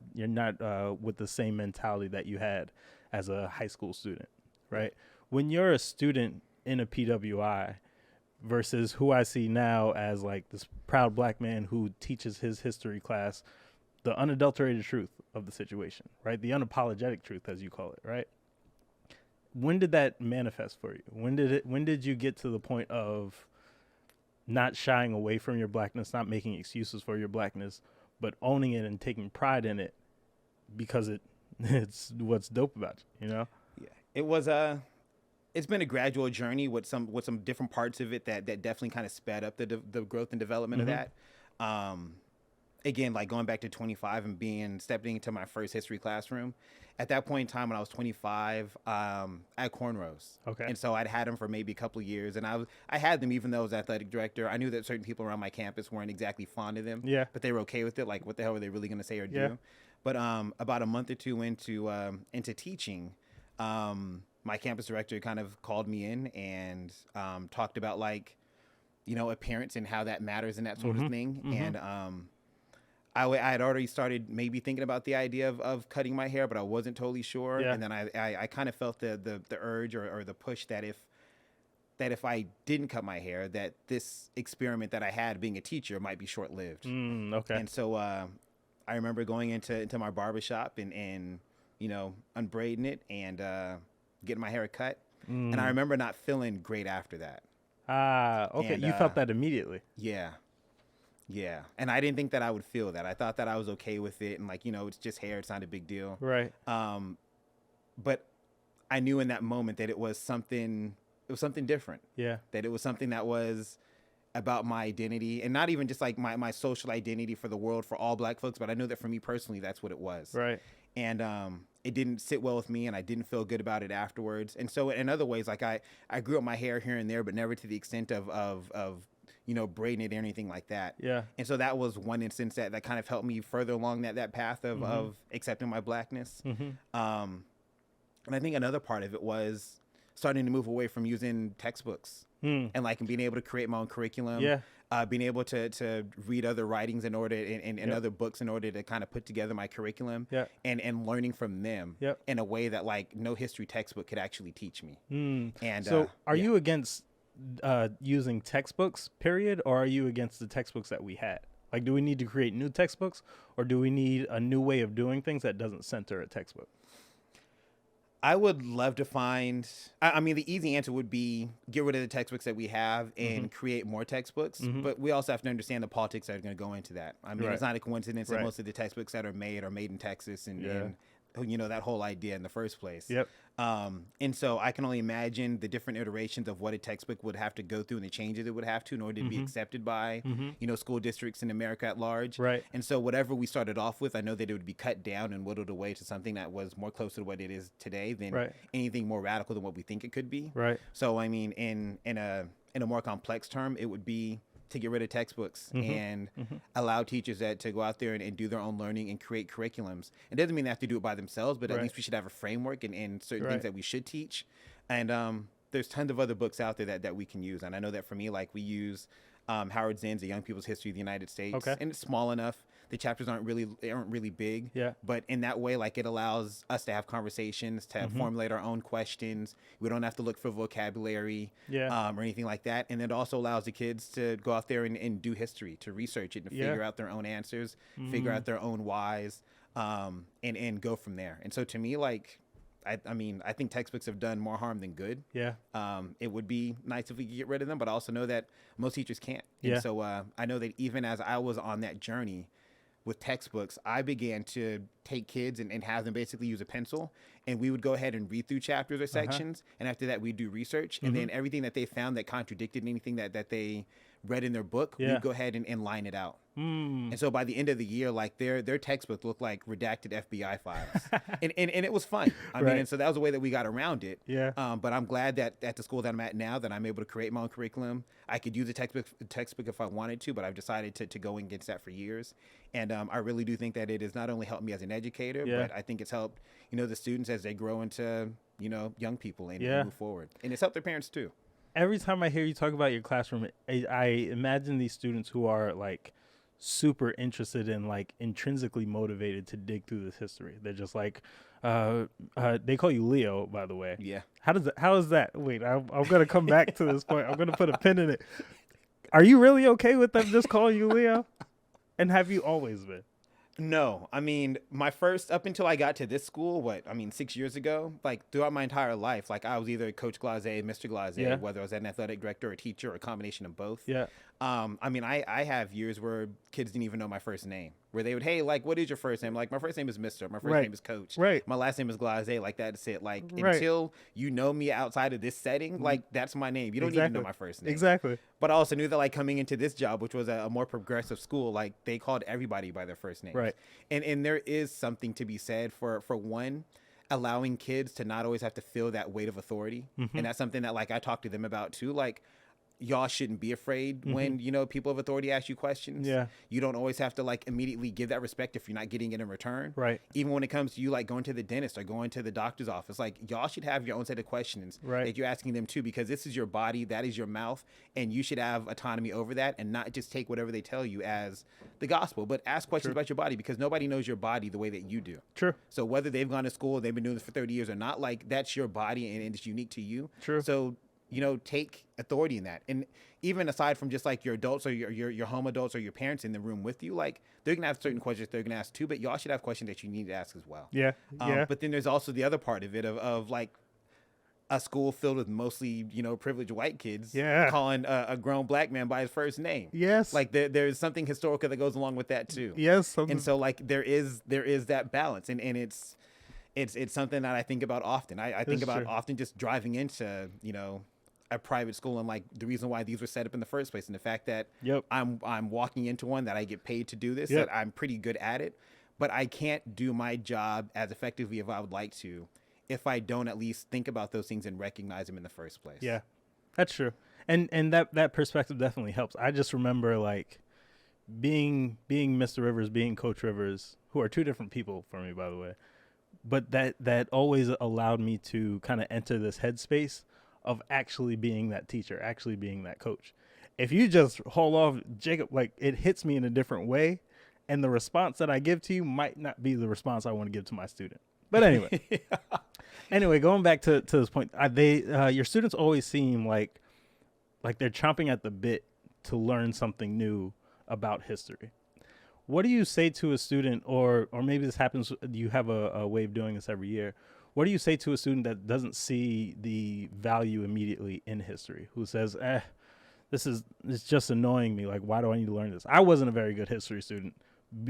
with the same mentality that you had as a high school student, right? When you're a student in a PWI versus who I see now as like this proud black man who teaches his history class, the unadulterated truth of the situation, right? The unapologetic truth, as you call it, right? When did that manifest for you? When did you get to the point of not shying away from your blackness, not making excuses for your blackness, but owning it and taking pride in it because it's what's dope about you, you know? Yeah. It was it's been a gradual journey with some different parts of it that definitely kind of sped up the growth and development of that. Again, like going back to 25 and stepping into my first history classroom. At that point in time when I was 25, I had cornrows. Okay. And so I'd had them for maybe a couple of years, and I had them even though I was athletic director. I knew that certain people around my campus weren't exactly fond of them. Yeah. But they were okay with it. Like, what the hell were they really going to say or do? But about a month or two into teaching, my campus director kind of called me in and talked about like, appearance and how that matters and that sort of thing. And I had already started maybe thinking about the idea of cutting my hair, but I wasn't totally sure. Yeah. And then I kind of felt the urge or the push that if that if I didn't cut my hair, that this experiment that I had being a teacher might be short lived. Okay. And so I remember going into my barbershop and unbraiding it and getting my hair cut. And I remember not feeling great after that. Okay. And, You felt that immediately. Yeah. Yeah. And I didn't think that I would feel that. I thought that I was okay with it. And like, it's just hair. It's not a big deal. Right. But I knew in that moment that it was something different. Yeah. That it was something that was about my identity, and not even just like my social identity for the world, for all Black folks, but I know that for me personally, that's what it was. Right. And it didn't sit well with me, and I didn't feel good about it afterwards. And so in other ways, like I grew up my hair here and there, but never to the extent of braiding it or anything like that. Yeah. And so that was one instance that kind of helped me further along that path of accepting my Blackness. And I think another part of it was starting to move away from using textbooks and like being able to create my own curriculum. Yeah. Being able to read other writings in order and other books in order to kind of put together my curriculum. Yeah. And learning from them in a way that like no history textbook could actually teach me. And so are you against using textbooks, period, or are you against the textbooks that we had? Like, do we need to create new textbooks, or do we need a new way of doing things that doesn't center a textbook? I would love to find, I mean, the easy answer would be get rid of the textbooks that we have and create more textbooks. But we also have to understand the politics that are going to go into that. I mean, it's not a coincidence that most of the textbooks that are made in Texas and that whole idea in the first place. Yep. And so I can only imagine the different iterations of what a textbook would have to go through and the changes it would have to in order to be accepted by, school districts in America at large. Right. And so whatever we started off with, I know that it would be cut down and whittled away to something that was more close to what it is today than anything more radical than what we think it could be. Right. So, I mean, in a more complex term, it would be to get rid of textbooks and allow teachers to go out there and do their own learning and create curriculums. It doesn't mean they have to do it by themselves, but at least we should have a framework and certain things that we should teach. And there's tons of other books out there that we can use. And I know that for me, like we use Howard Zinn's A Young People's History of the United States. And it's small enough. The chapters aren't really big. Yeah. But in that way, like it allows us to have conversations, to formulate our own questions. We don't have to look for vocabulary or anything like that. And it also allows the kids to go out there and do history, to research it, and figure out their own answers, figure out their own whys, and go from there. And so to me, like, I mean, I think textbooks have done more harm than good. Yeah. It would be nice if we could get rid of them, but I also know that most teachers can't. And so I know that even as I was on that journey with textbooks, I began to take kids and have them basically use a pencil, and we would go ahead and read through chapters or sections. And after that, we'd do research. And then everything that they found that contradicted anything that they read in their book, we'd go ahead and line it out. And so by the end of the year, like their textbook looked like redacted FBI files, and it was fun. I mean, and so that was the way that we got around it. Yeah. But I'm glad that at the school that I'm at now, that I'm able to create my own curriculum. I could use a textbook if I wanted to, but I've decided to go against that for years. And I really do think that it has not only helped me as an educator, but I think it's helped the students as they grow into young people and move forward, and it's helped their parents too. Every time I hear you talk about your classroom, I imagine these students who are like super interested and like intrinsically motivated to dig through this history. They're just like, they call you Leo, by the way. Yeah. How is that? Wait, I'm going to come back to this point. I'm going to put a pin in it. Are you really okay with them just calling you Leo? And have you always been? No, I mean, up until I got to this school, 6 years ago, like throughout my entire life, like I was either Coach Glazé, Mr. Glazé, whether I was an athletic director or a teacher or a combination of both. Yeah. I mean, I have years where kids didn't even know my first name, where they would, hey, like, what is your first name? Like, my first name is Mr. My first name is Coach. Right. My last name is Glazé. Like, that's it. Like, until you know me outside of this setting, like, that's my name. You don't even know my first name. Exactly. But I also knew that, like, coming into this job, which was a more progressive school, like, they called everybody by their first name. Right. And there is something to be said for one, allowing kids to not always have to feel that weight of authority. And that's something that, like, I talk to them about, too. Like, y'all shouldn't be afraid when, people of authority ask you questions. Yeah. You don't always have to like immediately give that respect if you're not getting it in return. Right. Even when it comes to you like going to the dentist or going to the doctor's office, like y'all should have your own set of questions that you're asking them too, because this is your body, that is your mouth, and you should have autonomy over that and not just take whatever they tell you as the gospel, but ask questions about your body, because nobody knows your body the way that you do. True. So whether they've gone to school, they've been doing this for 30 years or not, like that's your body and it's unique to you. True. So take authority in that. And even aside from just like your adults or your home adults or your parents in the room with you, like they're gonna have certain questions they're gonna ask too, but y'all should have questions that you need to ask as well. Yeah. Yeah. But then there's also the other part of it of like a school filled with mostly, privileged white kids calling a grown black man by his first name. Yes. Like there's something historical that goes along with that too. Yes. And so like there is that balance, and it's something that I think about often. I think about often just driving into, a private school and like the reason why these were set up in the first place, and the fact that I'm walking into one that I get paid to do this, that I'm pretty good at it, but I can't do my job as effectively as I would like to if I don't at least think about those things and recognize them in the first place. Yeah, that's true. And that perspective definitely helps. I just remember like being Mr. Rivers, being Coach Rivers, who are two different people for me, by the way. But that always allowed me to kind of enter this headspace of actually being that teacher, actually being that coach. If you just haul off, Jacob, like it hits me in a different way, and the response that I give to you might not be the response I want to give to my student. But anyway, going back to this point, your students always seem like they're chomping at the bit to learn something new about history. What do you say to a student, or maybe this happens, you have a way of doing this every year. What do you say to a student that doesn't see the value immediately in history, who says, it's just annoying me. Like, why do I need to learn this? I wasn't a very good history student,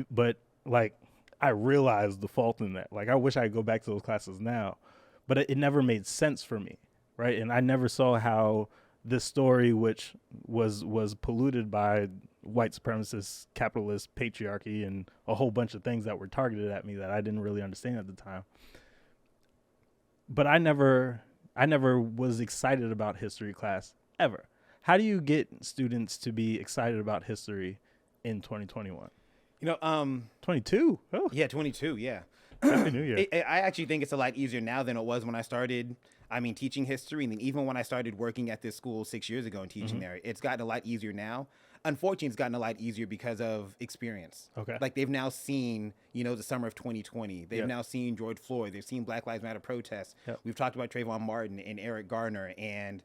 but like, I realized the fault in that. Like, I wish I could go back to those classes now, but it never made sense for me, right? And I never saw how this story, which was polluted by white supremacist, capitalist, patriarchy, and a whole bunch of things that were targeted at me that I didn't really understand at the time. But I never was excited about history class ever. How do you get students to be excited about history in 2021? 22. Oh, yeah, 22. Yeah. Happy New Year. I actually think it's a lot easier now than it was when I started. Teaching history, and then even when I started working at this school 6 years ago and teaching there, it's gotten a lot easier now. Unfortunately, it's gotten a lot easier because of experience. Okay. Like they've now seen, the summer of 2020. They've now seen George Floyd. They've seen Black Lives Matter protests. We've talked about Trayvon Martin and Eric Garner and,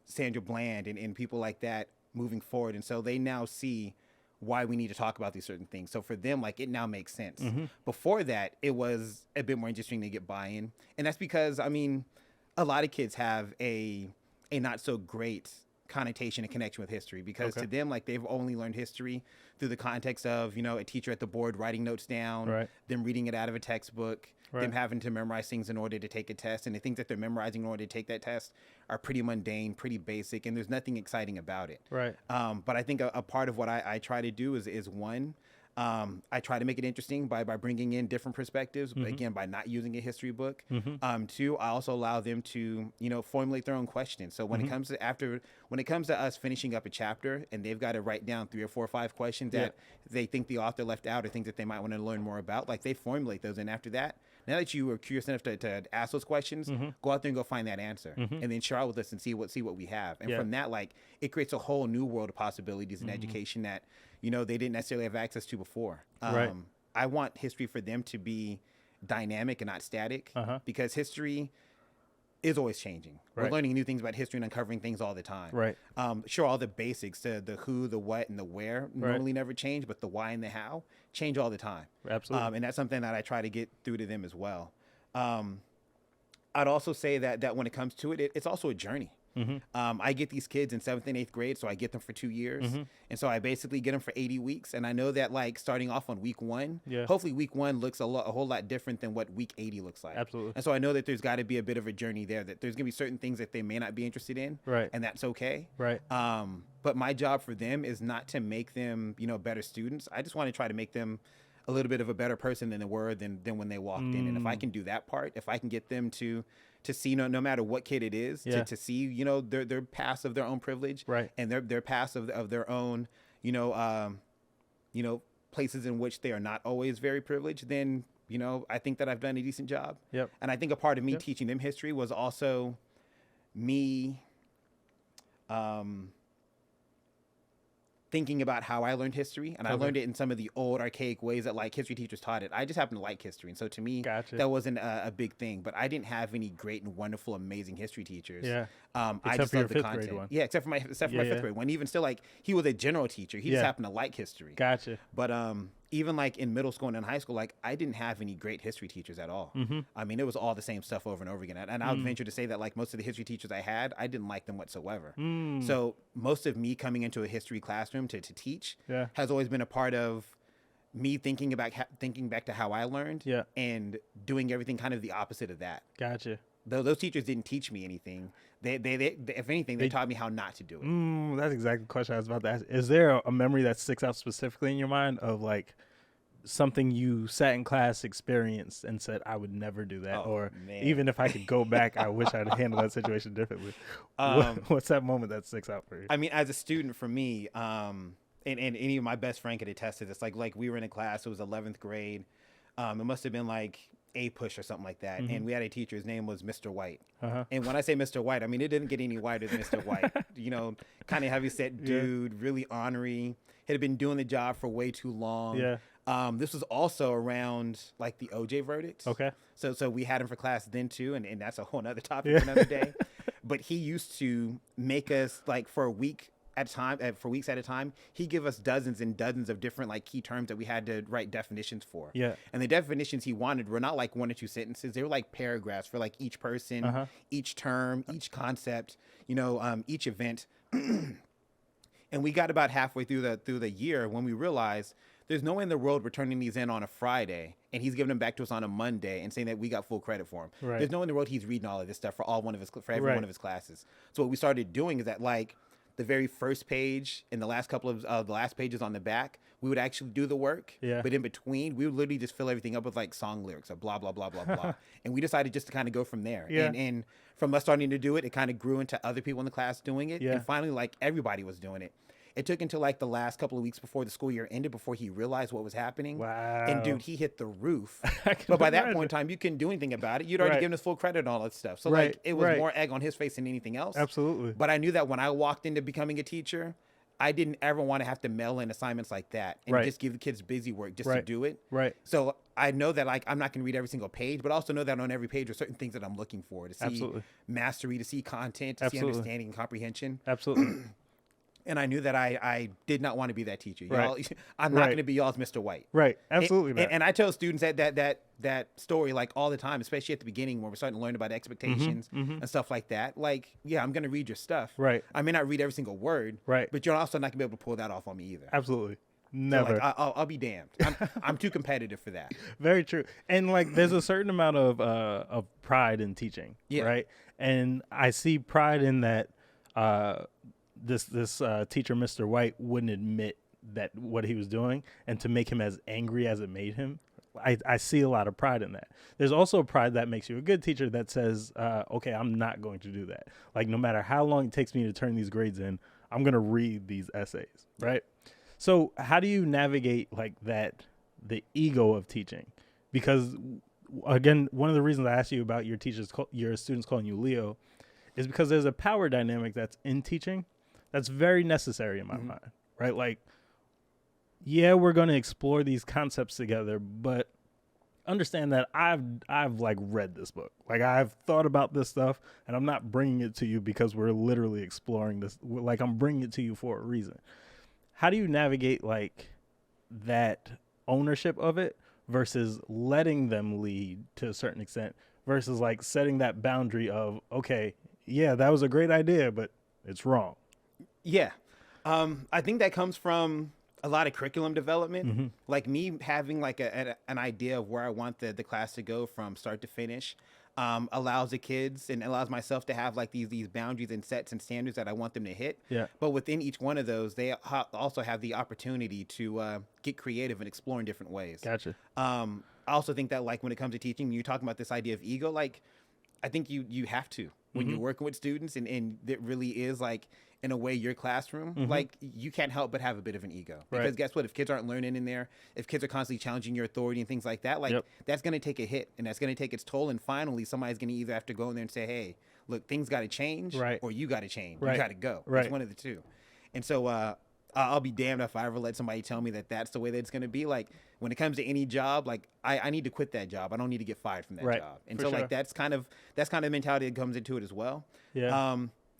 Sandra Bland and people like that moving forward. And so they now see why we need to talk about these certain things. So for them, like, it now makes sense. Before that, it was a bit more interesting to get buy-in. And that's because, a lot of kids have a not so great connotation and connection with history, because to them, like, they've only learned history through the context of, a teacher at the board writing notes down, them reading it out of a textbook, them having to memorize things in order to take a test. And the things that they're memorizing in order to take that test are pretty mundane, pretty basic, and there's nothing exciting about it. But I think a part of what I try to do is one, I try to make it interesting by bringing in different perspectives, but again, by not using a history book. Two, I also allow them to, formulate their own questions. So when it comes to us finishing up a chapter and they've got to write down 3 or 4 or 5 questions that they think the author left out or things that they might want to learn more about, like they formulate those. And after that, now that you were curious enough to ask those questions, go out there and go find that answer and then share it with us and see what we have. And from that, like, it creates a whole new world of possibilities in education that, they didn't necessarily have access to before. I want history for them to be dynamic and not static, because history is always changing. We're learning new things about history and uncovering things all the time. Sure, all the basics, the who, the what, and the where normally never change, but the why and the how change all the time. Absolutely. And that's something that I try to get through to them as well. I'd also say that when it comes to it, it's also a journey. I get these kids in 7th and 8th grade, so I get them for 2 years. And so I basically get them for 80 weeks. And I know that, like, starting off on week 1, hopefully week 1 looks a whole lot different than what week 80 looks like. Absolutely. And so I know that there's got to be a bit of a journey there, that there's going to be certain things that they may not be interested in. And that's okay. But my job for them is not to make them, better students. I just want to try to make them a little bit of a better person than they were than when they walked in. And if I can do that part, if I can get them to see no matter what kid it is, to see, their past of their own privilege, and their past of their own, places in which they are not always very privileged, then, I think that I've done a decent job. And I think a part of me teaching them history was also me thinking about how I learned history, and I Okay. learned it in some of the old archaic ways that like history teachers taught it. I just happen to like history, and so to me, Gotcha. that wasn't a big thing. But I didn't have any great and wonderful, amazing history teachers. Yeah. I Except just for your loved the fifth grade content. one. Yeah, except for my Yeah. fifth grade one. Even still, like he was a general teacher. He just Yeah. happened to like history. Gotcha. But even like in middle school and in high school, like I didn't have any great history teachers at all. Mm-hmm. I mean, it was all the same stuff over and over again. And I would venture to say that like most of the history teachers I had, I didn't like them whatsoever. So most of me coming into a history classroom to teach Yeah. has always been a part of me thinking back to how I learned, Yeah. and doing everything kind of the opposite of that. Gotcha. Those teachers didn't teach me anything. They if anything, they taught me how not to do it. That's exactly the question I was about to ask. Is there a memory that sticks out specifically in your mind of like something you sat in class, experienced, and said, I would never do that? Oh, or man. even if I could go back, I wish I'd handled that situation differently. What's that moment that sticks out for you? I mean, as a student, for me, and any of my best friend could attest to this. Like we were in a class, it was 11th grade. It must have been like A push or something like that. And we had a teacher, his name was Mr. White. And when I say Mr. White, I mean, it didn't get any whiter than Mr. White. You know, kind of heavy set dude, really ornery. Had been doing the job for way too long. Yeah. This was also around like the OJ verdict. Okay. So we had him for class then too, and that's a whole nother topic for another day. But he used to make us like for weeks at a time, he'd give us dozens and dozens of different like key terms that we had to write definitions for. Yeah. And the definitions he wanted were not like 1 or 2 sentences. They were like paragraphs for like each person, each term, each concept, each event. And we got about halfway through the year when we realized there's no way in the world we're turning these in on a Friday and he's giving them back to us on a Monday and saying that we got full credit for them. Right. There's no way in the world he's reading all of this stuff for every Right. one of his classes. So what we started doing is that like the very first page and the last couple of the last pages on the back, we would actually do the work. Yeah. But in between, we would literally just fill everything up with like song lyrics or blah, blah, blah, blah, blah. And we decided just to kind of go from there. Yeah. And from us starting to do it, it kind of grew into other people in the class doing it. Yeah. And finally, like everybody was doing it. It took until like the last couple of weeks before the school year ended before he realized what was happening. Wow. And dude, he hit the roof. I can But by that imagine. point in time, you couldn't do anything about it. You'd already Right. given us full credit on all that stuff. So Right, like it was right. more egg on his face than anything else. Absolutely. But I knew that when I walked into becoming a teacher, I didn't ever want to have to mail in assignments like that and Right. just give the kids busy work just to Right. do it. Right. So I know that like I'm not going to read every single page, but I also know that on every page are certain things that I'm looking for to see Absolutely. mastery, to see content, to Absolutely. see understanding and comprehension. Absolutely. And I knew that I did not want to be that teacher. Right. Y'all, I'm not Right. going to be y'all's Mr. White. Right. Absolutely. And, not. and I tell students that story like all the time, especially at the beginning when we're starting to learn about expectations and stuff like that. Like, yeah, I'm going to read your stuff. Right. I may not read every single word. Right. But you're also not going to be able to pull that off on me either. Absolutely. So, Never. like, I'll be damned. I'm too competitive for that. Very true. And like there's a certain amount of pride in teaching. Yeah. Right. And I see pride in that this teacher, Mr. White, wouldn't admit that what he was doing, and to make him as angry as it made him. I see a lot of pride in that. There's also pride that makes you a good teacher that says, okay, I'm not going to do that. Like no matter how long it takes me to turn these grades in, I'm going to read these essays. Right. So how do you navigate like that, the ego of teaching? Because again, one of the reasons I asked you about your students calling you Leo is because there's a power dynamic that's in teaching that's very necessary in my mind, right? Like, yeah, we're going to explore these concepts together, but understand that I've like read this book. Like I've thought about this stuff, and I'm not bringing it to you because we're literally exploring this. Like I'm bringing it to you for a reason. How do you navigate like that ownership of it versus letting them lead to a certain extent versus like setting that boundary of, okay, yeah, that was a great idea, but it's wrong. Yeah. I think that comes from a lot of curriculum development. Like me having like an idea of where I want the class to go from start to finish allows the kids and allows myself to have like these boundaries and sets and standards that I want them to hit. Yeah. But within each one of those, they also have the opportunity to get creative and explore in different ways. Gotcha. I also think that like when it comes to teaching, you're talking about this idea of ego, like I think you have to when you're working with students and it really is like in a way your classroom, like you can't help but have a bit of an ego because Right. guess what? If kids aren't learning in there, if kids are constantly challenging your authority and things like that, like that's going to take a hit and that's going to take its toll. And finally somebody's going to either have to go in there and say, hey, look, things got to change Right. or you got to change. Right. You got to go. Right. It's one of the two. And so, I'll be damned if I ever let somebody tell me that that's the way that it's going to be. Like when it comes to any job, like I need to quit that job. I don't need to get fired from that Right. job. And For so sure. like that's kind of the mentality that comes into it as well. Yeah.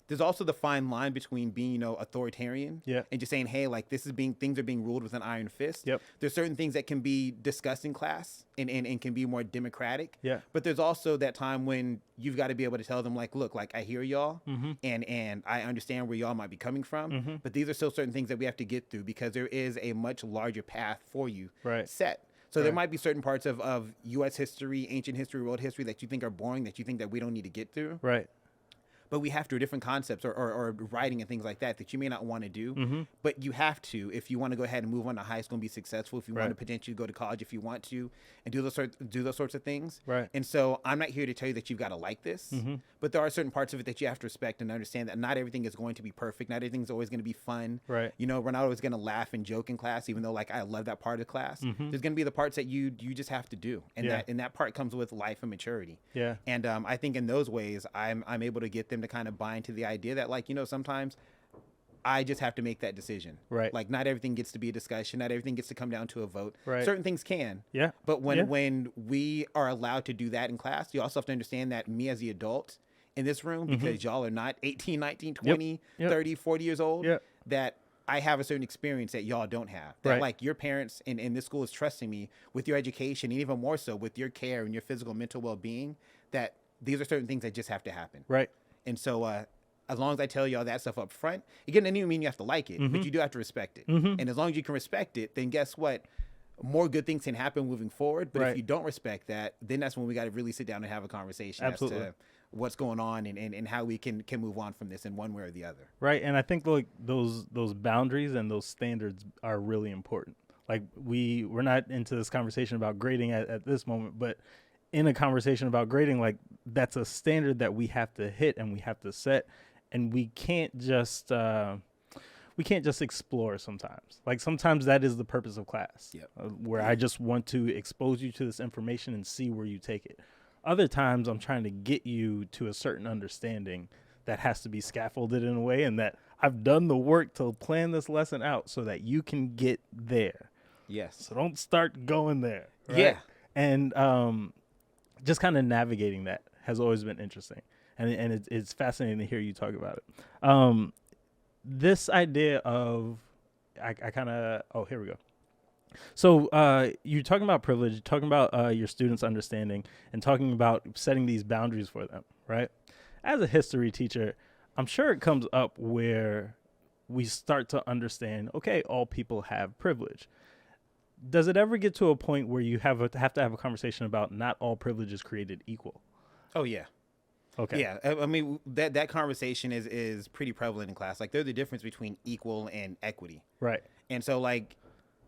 There's also the fine line between being, you know, authoritarian Yeah. and just saying, hey, like things are being ruled with an iron fist. Yep. There's certain things that can be discussed in class and can be more democratic. Yeah. But there's also that time when you've got to be able to tell them, like, look, like I hear y'all and I understand where y'all might be coming from, but these are still certain things that we have to get through because there is a much larger path for you set. So there might be certain parts of U.S. history, ancient history, world history that you think are boring, that you think that we don't need to get through. Right. But we have to, different concepts or writing and things like that you may not want to do, but you have to if you want to go ahead and move on to high school and be successful, if you want to potentially go to college, if you want to, and do those sorts of things. Right. And so I'm not here to tell you that you've got to like this, but there are certain parts of it that you have to respect and understand that not everything is going to be perfect. Not everything's always going to be fun. Right. You know, we're not always going to laugh and joke in class, even though like I love that part of the class. There's going to be the parts that you just have to do, and that part comes with life and maturity. Yeah. And I think in those ways, I'm able to get them to kind of buy into the idea that, like, you know, sometimes I just have to make that decision. Right. Like, not everything gets to be a discussion. Not everything gets to come down to a vote. Right. Certain things can. Yeah. But when we are allowed to do that in class, you also have to understand that me as the adult in this room, because y'all are not 18, 19, 20, 30, 40 years old, that I have a certain experience that y'all don't have. That like your parents in this school is trusting me with your education, and even more so with your care and your physical and mental well-being, that these are certain things that just have to happen. Right. And so as long as I tell y'all that stuff up front, again, it doesn't mean you have to like it, but you do have to respect it. And as long as you can respect it, then guess what? More good things can happen moving forward. But if you don't respect that, then that's when we got to really sit down and have a conversation as to what's going on and how we can move on from this in one way or the other. Right. And I think like those boundaries and those standards are really important. Like we're not into this conversation about grading at this moment, but in a conversation about grading, like that's a standard that we have to hit and we have to set, and we can't just explore sometimes. Like sometimes that is the purpose of class, where I just want to expose you to this information and see where you take it. Other times I'm trying to get you to a certain understanding that has to be scaffolded in a way, and that I've done the work to plan this lesson out so that you can get there. Yes. So don't start going there. Right? Yeah. And just kind of navigating that has always been interesting. And it's fascinating to hear you talk about it. This idea of, here we go. So you're talking about privilege, talking about your students' understanding, and talking about setting these boundaries for them, right? As a history teacher, I'm sure it comes up where we start to understand, okay, all people have privilege. Does it ever get to a point where you have to have a conversation about not all privilege is created equal? Oh, yeah. Okay. Yeah, I mean, that conversation is pretty prevalent in class. Like, there's a difference between equal and equity. Right. And so, like,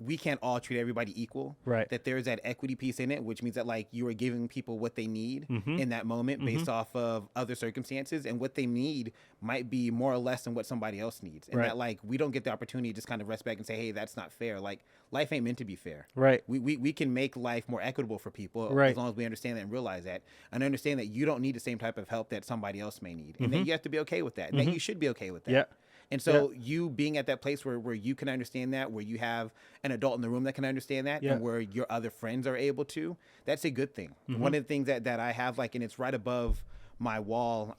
we can't all treat everybody equal. Right. That there's that equity piece in it, which means that, like, you are giving people what they need in that moment based off of other circumstances, and what they need might be more or less than what somebody else needs. And that, like, we don't get the opportunity to just kind of rest back and say, hey, that's not fair. Like, life ain't meant to be fair. Right. We can make life more equitable for people as long as we understand that and realize that, and understand that you don't need the same type of help that somebody else may need, and that you have to be okay with that, and that you should be okay with that. Yeah. And so you being at that place where you can understand that, where you have an adult in the room that can understand that, and where your other friends are able to, that's a good thing. One of the things that I have, like, and it's right above my wall,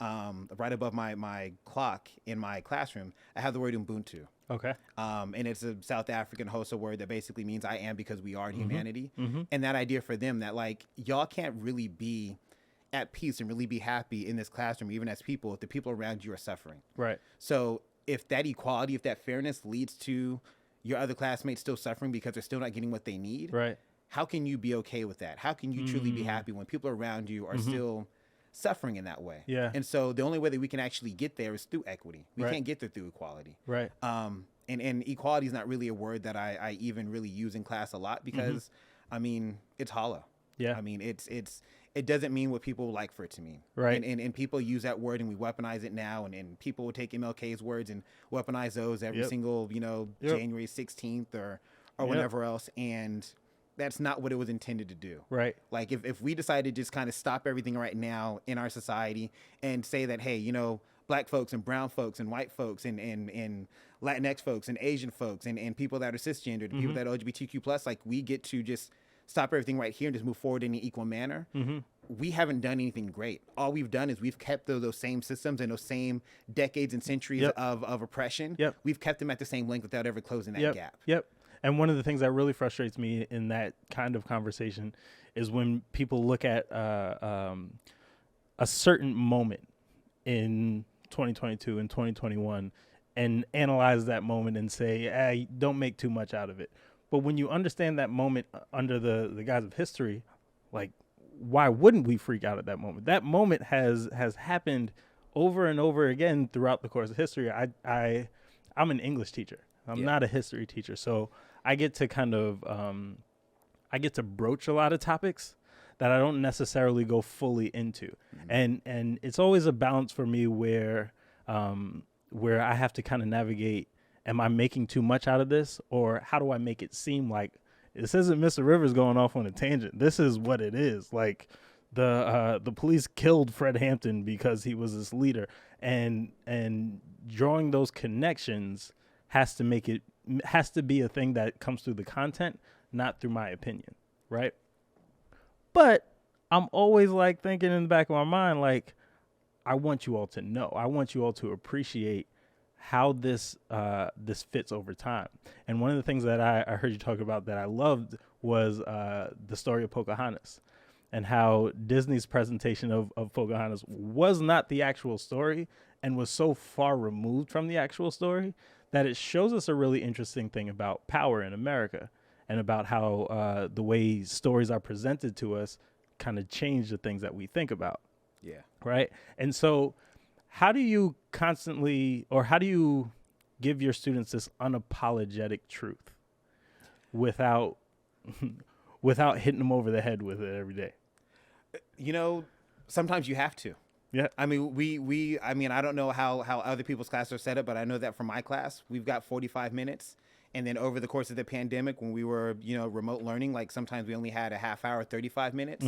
right above my clock in my classroom, I have the word Ubuntu. Okay. And it's a South African Xhosa word that basically means I am because we are in humanity. And that idea for them that, like, y'all can't really be at peace and really be happy in this classroom, even as people, if the people around you are suffering. Right. So if that equality, if that fairness leads to your other classmates still suffering because they're still not getting what they need, right, how can you be okay with that? How can you truly be happy when people around you are still suffering in that way? Yeah. And so the only way that we can actually get there is through equity. We can't get there through equality. Right. And equality is not really a word that I even really use in class a lot because, I mean, it's hollow. Yeah. I mean, it doesn't mean what people like for it to mean. Right. And people use that word and we weaponize it now. And people will take MLK's words and weaponize those every single, January 16th or whenever else. And that's not what it was intended to do. Right. Like if we decided to just kind of stop everything right now in our society and say that, hey, black folks and brown folks and white folks and Latinx folks and Asian folks and people that are cisgendered, and people that are LGBTQ plus, like we get to just stop everything right here and just move forward in an equal manner. We haven't done anything great. All we've done is we've kept those same systems and those same decades and centuries of oppression. We've kept them at the same length without ever closing that gap. And one of the things that really frustrates me in that kind of conversation is when people look at a certain moment in 2022 and 2021 and analyze that moment and say, don't make too much out of it. But when you understand that moment under the guise of history, like, why wouldn't we freak out at that moment? That moment has happened over and over again throughout the course of history. I'm an English teacher. I'm not a history teacher. So I get to kind of, I get to broach a lot of topics that I don't necessarily go fully into. And it's always a balance for me where I have to kind of navigate, am I making too much out of this, or how do I make it seem like this isn't Mr. Rivers going off on a tangent? This is what it is. Like the police killed Fred Hampton because he was this leader, and drawing those connections has to be a thing that comes through the content, not through my opinion, right? But I'm always like thinking in the back of my mind, like, I want you all to know. I want you all to appreciate how this fits over time. And one of the things that I heard you talk about that I loved was the story of Pocahontas, and how Disney's presentation of Pocahontas was not the actual story and was so far removed from the actual story that it shows us a really interesting thing about power in America, and about how the way stories are presented to us kind of change the things that we think about. Yeah. Right. And so how do you give your students this unapologetic truth without hitting them over the head with it every day? Sometimes you have to. Yeah. I mean, I don't know how other people's classes are set up, but I know that for my class, we've got 45 minutes. And then over the course of the pandemic, when we were, remote learning, like sometimes we only had a half hour, 35 minutes.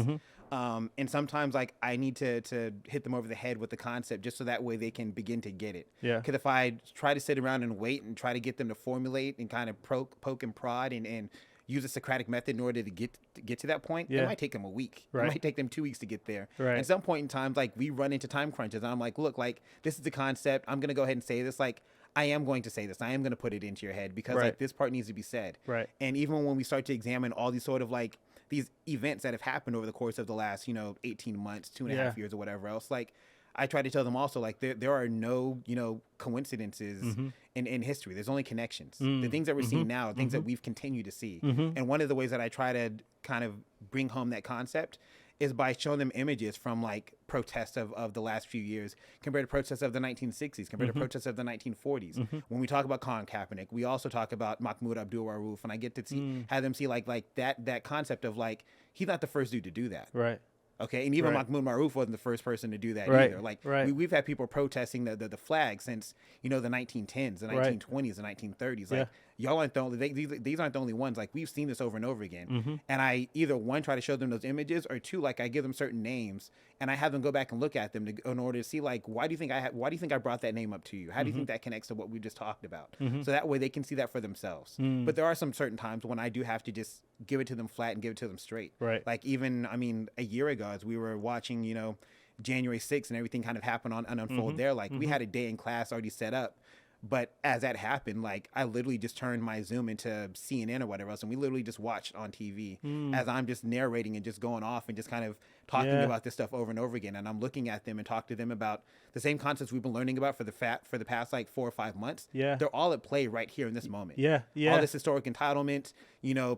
And sometimes like I need to hit them over the head with the concept just so that way they can begin to get it. Yeah. Because if I try to sit around and wait and try to get them to formulate and kind of poke and prod and use a Socratic method in order to get to that point, it might take them a week. Right. It might take them 2 weeks to get there. Right. At some point in time, like we run into time crunches, and I'm like, look, like this is the concept. I'm gonna go ahead and say this. Like I am going to say this. I am going to put it into your head because like this part needs to be said. Right. And even when we start to examine all these sort of like these events that have happened over the course of the last, 18 months, 2.5 years or whatever else, like I try to tell them also like there are no, coincidences in history. There's only connections. The things that we're seeing now are things that we've continued to see. And one of the ways that I try to kind of bring home that concept is by showing them images from like protests of the last few years compared to protests of the 1960s, compared to protests of the 1940s. When we talk about Colin Kaepernick, we also talk about Mahmoud Abdul-Rauf, and I get to have them see like that concept of like, he's not the first dude to do that. Right. Okay, and even Mahmoud Maruf wasn't the first person to do that either. Like we've had people protesting the flag since the 1910s, the 1920s, the 1930s. Like y'all aren't the only these aren't the only ones. Like we've seen this over and over again. And I either one try to show them those images, or two, like I give them certain names and I have them go back and look at them in order to see like why do you think I brought that name up to you? How do you think that connects to what we just talked about? So that way they can see that for themselves. But there are some certain times when I do have to just give it to them flat and give it to them straight. Right. Like even a year ago, as we were watching, January 6th and everything kind of happened on unfold there. Like we had a day in class already set up, but as that happened, like I literally just turned my Zoom into CNN or whatever else, and we literally just watched on TV as I'm just narrating and just going off and just kind of talking about this stuff over and over again. And I'm looking at them and talk to them about the same concepts we've been learning about for the past like 4 or 5 months. Yeah, they're all at play right here in this moment. All this historic entitlement,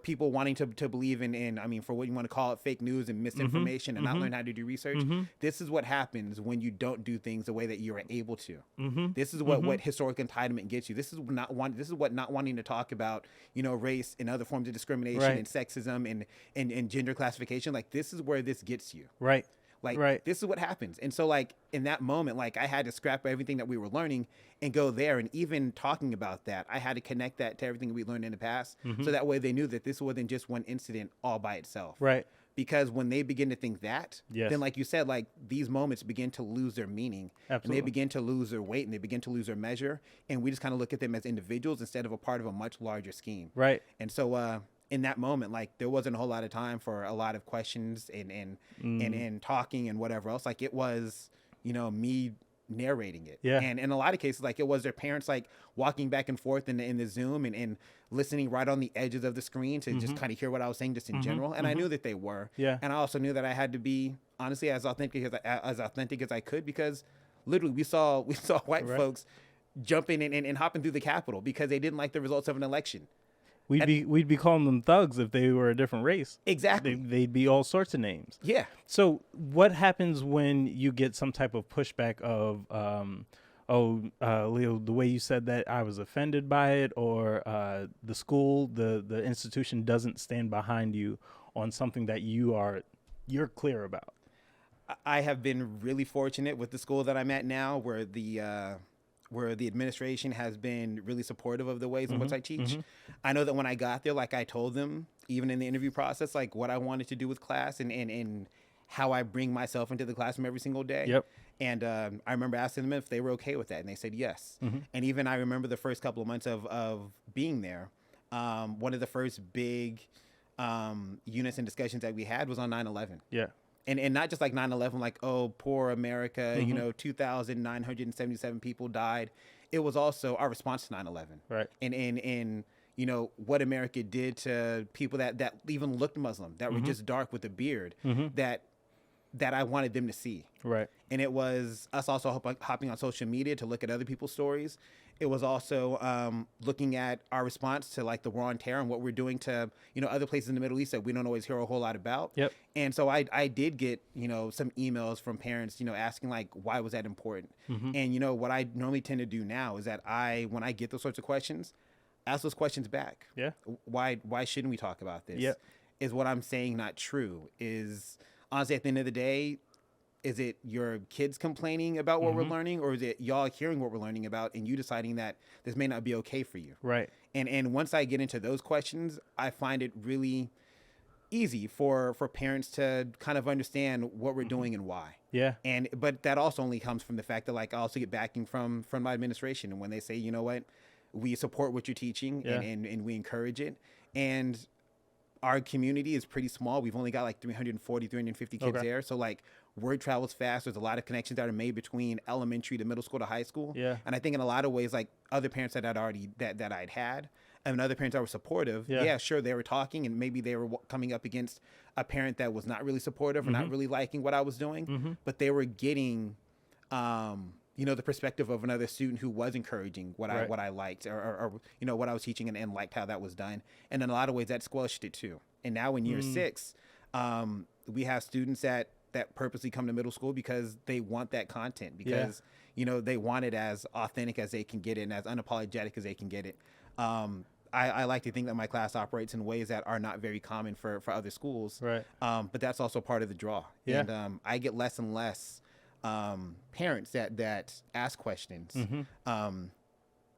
people wanting to believe in for what you want to call it, fake news and misinformation and not learn how to do research. This is what happens when you don't do things the way that you are able to. This is what historic entitlement gets you. This is what not wanting to talk about, race and other forms of discrimination and sexism and gender classification. Like this is where this gets you. Right. Like, Right. this is what happens. And so, like, in that moment, like, I had to scrap everything that we were learning and go there. And even talking about that, I had to connect that to everything we learned in the past. So that way they knew that this wasn't just one incident all by itself. Right. Because when they begin to think that, Yes. then, like you said, like, these moments begin to lose their meaning. Absolutely. And they begin to lose their weight and they begin to lose their measure. And we just kind of look at them as individuals instead of a part of a much larger scheme. Right. And so, in that moment, like, there wasn't a whole lot of time for a lot of questions and talking and whatever else. Like, it was, me narrating it. Yeah. And in a lot of cases, like, it was their parents, like, walking back and forth in the Zoom and listening right on the edges of the screen to just kind of hear what I was saying just in general. And I knew that they were. Yeah. And I also knew that I had to be, honestly, as authentic as I could, because literally we saw white folks jumping and hopping through the Capitol because they didn't like the results of an election. We'd be calling them thugs if they were a different race. Exactly. They'd be all sorts of names. Yeah. So what happens when you get some type of pushback of, Leo, the way you said that, I was offended by it, or the school, the institution doesn't stand behind you on something that you're clear about? I have been really fortunate with the school that I'm at now, where the administration has been really supportive of the ways in which I teach. I know that when I got there, like, I told them, even in the interview process, like, what I wanted to do with class and how I bring myself into the classroom every single day. Yep. And I remember asking them if they were okay with that, and they said yes. And even I remember the first couple of months of being there, one of the first big units and discussions that we had was on 9/11. Yeah. And not just like 9/11, like, oh, poor America, 2,977 people died. It was also our response to 9/11. Right. And what America did to people that even looked Muslim, that were just dark with a beard, that I wanted them to see. Right. And it was us also hopping on social media to look at other people's stories. It was also looking at our response to, like, the war on terror and what we're doing to, other places in the Middle East that we don't always hear a whole lot about. Yep. And so I did get, some emails from parents, asking, like, why was that important? And, what I normally tend to do now is that when I get those sorts of questions, ask those questions back. Yeah. Why shouldn't we talk about this? Yep. Is what I'm saying not true? Is, honestly, at the end of the day, is it your kids complaining about what we're learning, or is it y'all hearing what we're learning about and you deciding that this may not be okay for you? Right. And once I get into those questions, I find it really easy for parents to kind of understand what we're doing and why. Yeah. But that also only comes from the fact that, like, I also get backing from my administration, and when they say, you know what, we support what you're teaching and we encourage it. And our community is pretty small. We've only got like 340, 350 kids there. So, like, word travels fast. There's a lot of connections that are made between elementary to middle school to high school. Yeah. And I think in a lot of ways, like, other parents that I'd had, and other parents that were supportive, sure, they were talking, and maybe they were coming up against a parent that was not really supportive or not really liking what I was doing, but they were getting, the perspective of another student who was encouraging what I liked or what I was teaching and liked how that was done. And in a lot of ways that squelched it too. And now in year 6, we have students that purposely come to middle school because they want that content, because, they want it as authentic as they can get it and as unapologetic as they can get it. I like to think that my class operates in ways that are not very common for other schools. Right. But that's also part of the draw. Yeah. And I get less and less parents that ask questions.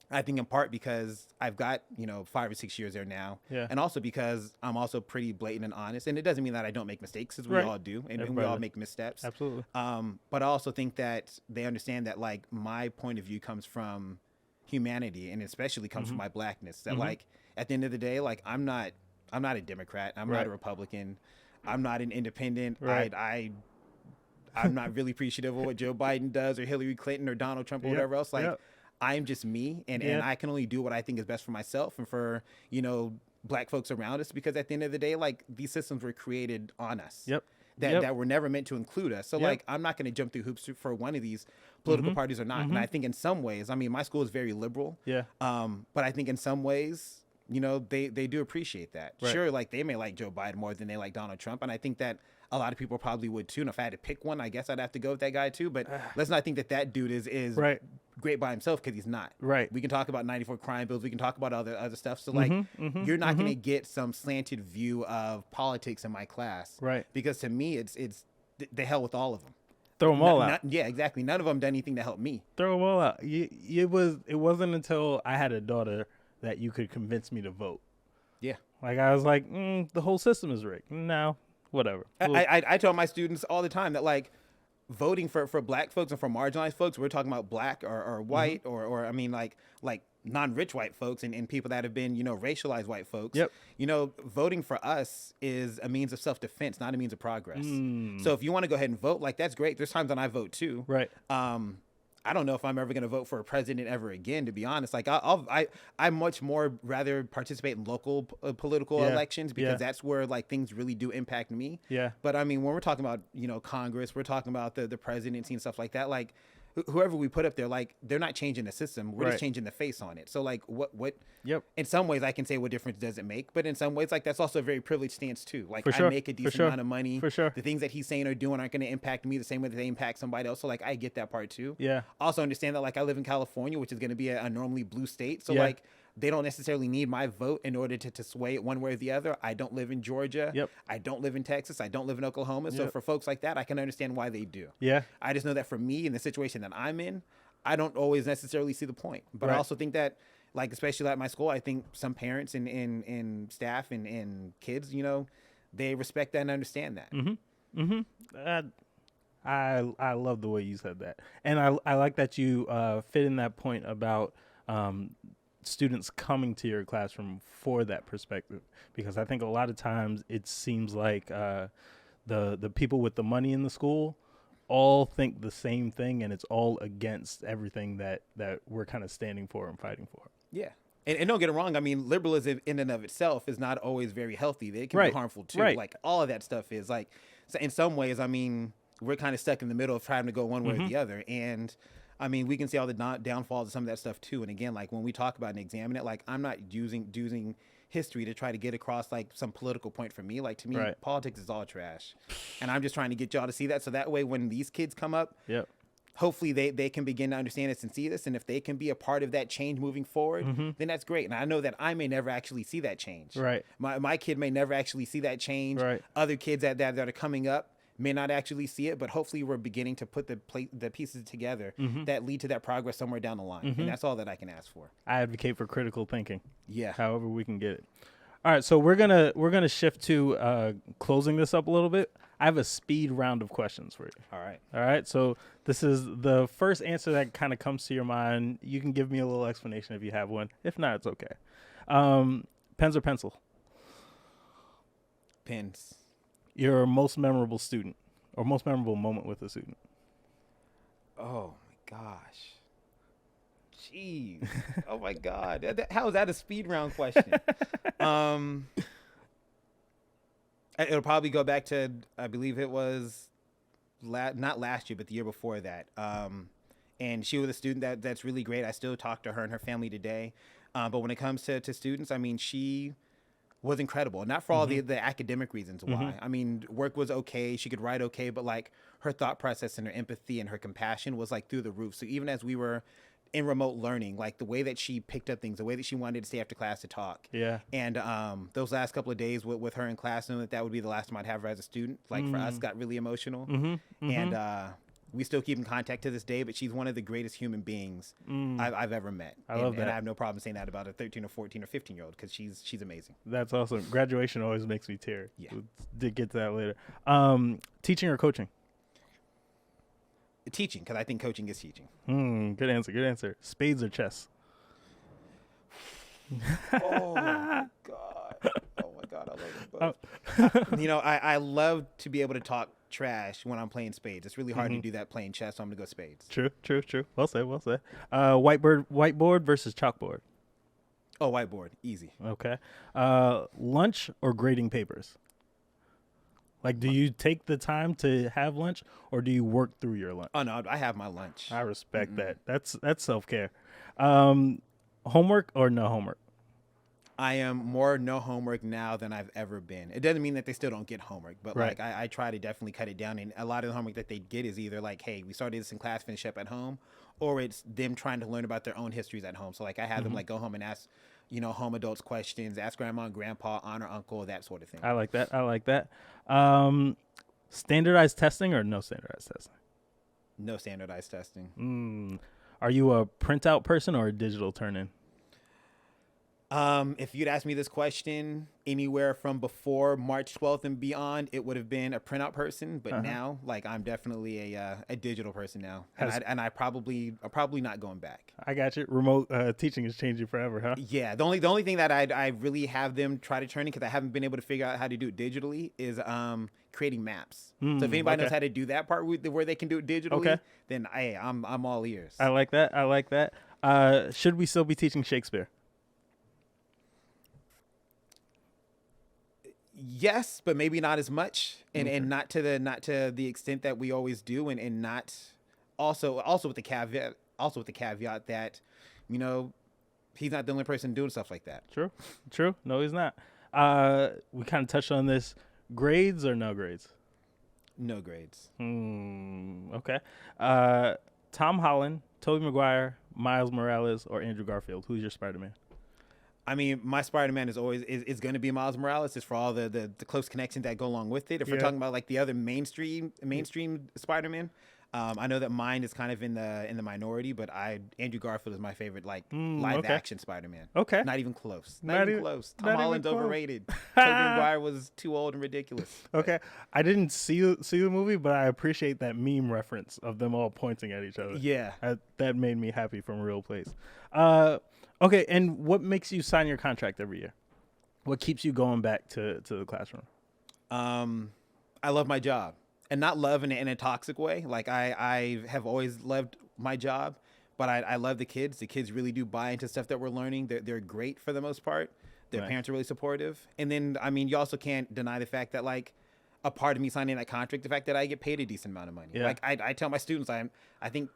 I think in part because I've got, 5 or 6 years there now. Yeah. And also because I'm also pretty blatant and honest. And it doesn't mean that I don't make mistakes, as we all do. And we all make missteps. Absolutely. But I also think that they understand that, like, my point of view comes from humanity, and especially comes from my blackness. That, like, at the end of the day, like, I'm not a Democrat. I'm not a Republican. I'm not an independent. Right. I'm not really appreciative of what Joe Biden does or Hillary Clinton or Donald Trump or whatever else. Like, I'm just me, and I can only do what I think is best for myself and for, black folks around us, because at the end of the day, like, these systems were created on us. That were never meant to include us. So, like, I'm not going to jump through hoops for one of these political parties or not. And I think in some ways, I mean, my school is very liberal. But I think in some ways, they do appreciate that. Right. Sure, like, they may like Joe Biden more than they like Donald Trump. And I think that a lot of people probably would too. And if I had to pick one, I guess I'd have to go with that guy too. But let's not think that dude is great by himself, because he's not. Right. We can talk about 94 crime bills. We can talk about other stuff. So, like, you're not going to get some slanted view of politics in my class. Right. Because to me, it's the hell with all of them. Throw them all out. Yeah, exactly. None of them done anything to help me. Throw them all out. It wasn't until I had a daughter that you could convince me to vote. Yeah. Like I was like, the whole system is rigged. No, whatever. I tell my students all the time that like voting for black folks and for marginalized folks, we're talking about black or white or I mean like non-rich white folks and people that have been, racialized white folks. Yep. Voting for us is a means of self-defense, not a means of progress. So if you want to go ahead and vote, like that's great. There's times when I vote too. Right. I don't know if I'm ever going to vote for a president ever again, to be honest. Like I much more rather participate in local political elections because that's where like things really do impact me. Yeah. But I mean, when we're talking about, Congress, we're talking about the presidency and stuff like that. Like whoever we put up there, like they're not changing the system. We're just changing the face on it. So like what, Yep. in some ways I can say what difference does it make, but in some ways, like that's also a very privileged stance too. Like For sure. I make a decent amount of money. For sure. The things that he's saying or doing aren't going to impact me the same way that they impact somebody else. So like I get that part too. Yeah. Also understand that like I live in California, which is going to be a normally blue state. So Yeah. like they don't necessarily need my vote in order to sway it one way or the other. I don't live in Georgia. Yep. I don't live in Texas. I don't live in Oklahoma. So Yep. for folks like that, I can understand why they do. Yeah. I just know that for me in the situation that I'm in, I don't always necessarily see the point. But I Right. also think that like, especially at my school, I think some parents and staff and kids, they respect that and understand that. I love the way you said that, and I like that you fit in that point about students coming to your classroom for that perspective, because I think a lot of times it seems like the people with the money in the school all think the same thing, and it's all against everything that we're kind of standing for and fighting for. Yeah. And don't get it wrong. I mean, liberalism in and of itself is not always very healthy. It can Right. be harmful too. Right. Like all of that stuff is like, so in some ways, I mean, we're kind of stuck in the middle of trying to go one way or the other. And I mean, we can see all the downfalls of some of that stuff too. And again, like when we talk about and examine it, like I'm not using history to try to get across like some political point for me. Like to me, Right. politics is all trash. And I'm just trying to get y'all to see that. So that way, when these kids come up, Yep. hopefully they can begin to understand this and see this. And if they can be a part of that change moving forward, then that's great. And I know that I may never actually see that change. Right. My kid may never actually see that change. Right. Other kids that are coming up may not actually see it, but hopefully we're beginning to put the pieces together that lead to that progress somewhere down the line. And that's all that I can ask for. I advocate for critical thinking. Yeah. However we can get it. All right, so we're gonna shift to closing this up a little bit. I have a speed round of questions for you. All right. All right, so this is the first answer that kind of comes to your mind. You can give me a little explanation if you have one. If not, it's okay. Pens or pencil? Pens. Your most memorable student or most memorable moment with a student? Oh my gosh. Jeez. Oh my God. How is that a speed round question? It'll probably go back to, I believe it was not last year, but the year before that. And she was a student that's really great. I still talk to her and her family today. But when it comes to students, I mean, she was incredible. Not for all the academic reasons why. I mean, work was okay. She could write okay, but like her thought process and her empathy and her compassion was like through the roof. So even as we were in remote learning, like the way that she picked up things, the way that she wanted to stay after class to talk. Yeah. And those last couple of days with her in class, knowing that would be the last time I'd have her as a student, like for us, got really emotional. And we still keep in contact to this day, but she's one of the greatest human beings I've ever met. I love that. And I have no problem saying that about a 13 or 14 or 15-year-old because she's amazing. That's awesome. Graduation always makes me tear. Yeah. We'll get to that later. Teaching or coaching? Teaching, because I think coaching is teaching. Good answer. Good answer. Spades or chess? Oh my God. Oh my God. I love them both. I love to be able to talk trash when I'm playing spades. It's really hard to do that playing chess, so I'm going to go spades. True. Well said. Whiteboard versus chalkboard? Oh, whiteboard. Easy. Okay. Lunch or grading papers? Like, do you take the time to have lunch, or do you work through your lunch? Oh, no. I have my lunch. I respect that. That's self-care. Homework or no homework? I am more no homework now than I've ever been. It doesn't mean that they still don't get homework, but Right. like I try to definitely cut it down. And a lot of the homework that they get is either like, hey, we started this in class, finish up at home, or it's them trying to learn about their own histories at home. So like I have them like go home and ask, home adults questions, ask grandma and grandpa, aunt or uncle, that sort of thing. I like that. Standardized testing or no standardized testing? No standardized testing. Are you a printout person or a digital turn-in? If you'd asked me this question anywhere from before March 12th and beyond, it would have been a printout person. But now, like, I'm definitely a digital person now, and I'm probably not going back. I got you. Remote teaching is changing forever, huh? Yeah, the only thing that I really have them try to turn in, because I haven't been able to figure out how to do it digitally, is creating maps. So if anybody knows how to do that part where they can do it digitally, then I'm all ears. I like that. Should we still be teaching Shakespeare? Yes, but maybe not as much, and not to the extent that we always do, and not also with the caveat that, you know, he's not the only person doing stuff like that. True. No, he's not. We kind of touched on this. Grades or no grades? No grades. Okay. Tom Holland, Tobey Maguire, Miles Morales, or Andrew Garfield? Who's your Spider-Man? I mean, my Spider-Man is always going to be Miles Morales, just for all the close connections that go along with it. If we're talking about like the other mainstream Spider-Man, I know that mine is kind of in the minority, but Andrew Garfield is my favorite, like, live action Spider-Man. Okay, not even close. Not even close. Tom Holland's overrated. Tobey Maguire was too old and ridiculous. Okay, I didn't see the movie, but I appreciate that meme reference of them all pointing at each other. Yeah, that made me happy from a real place. Okay, and what makes you sign your contract every year? What keeps you going back to the classroom? I love my job, and not love in a toxic way. Like, I have always loved my job, but I love the kids. The kids really do buy into stuff that we're learning. They're great for the most part. Their parents are really supportive. And then, I mean, you also can't deny the fact that, like, a part of me signing that contract, the fact that I get paid a decent amount of money. Like, I tell my students, I think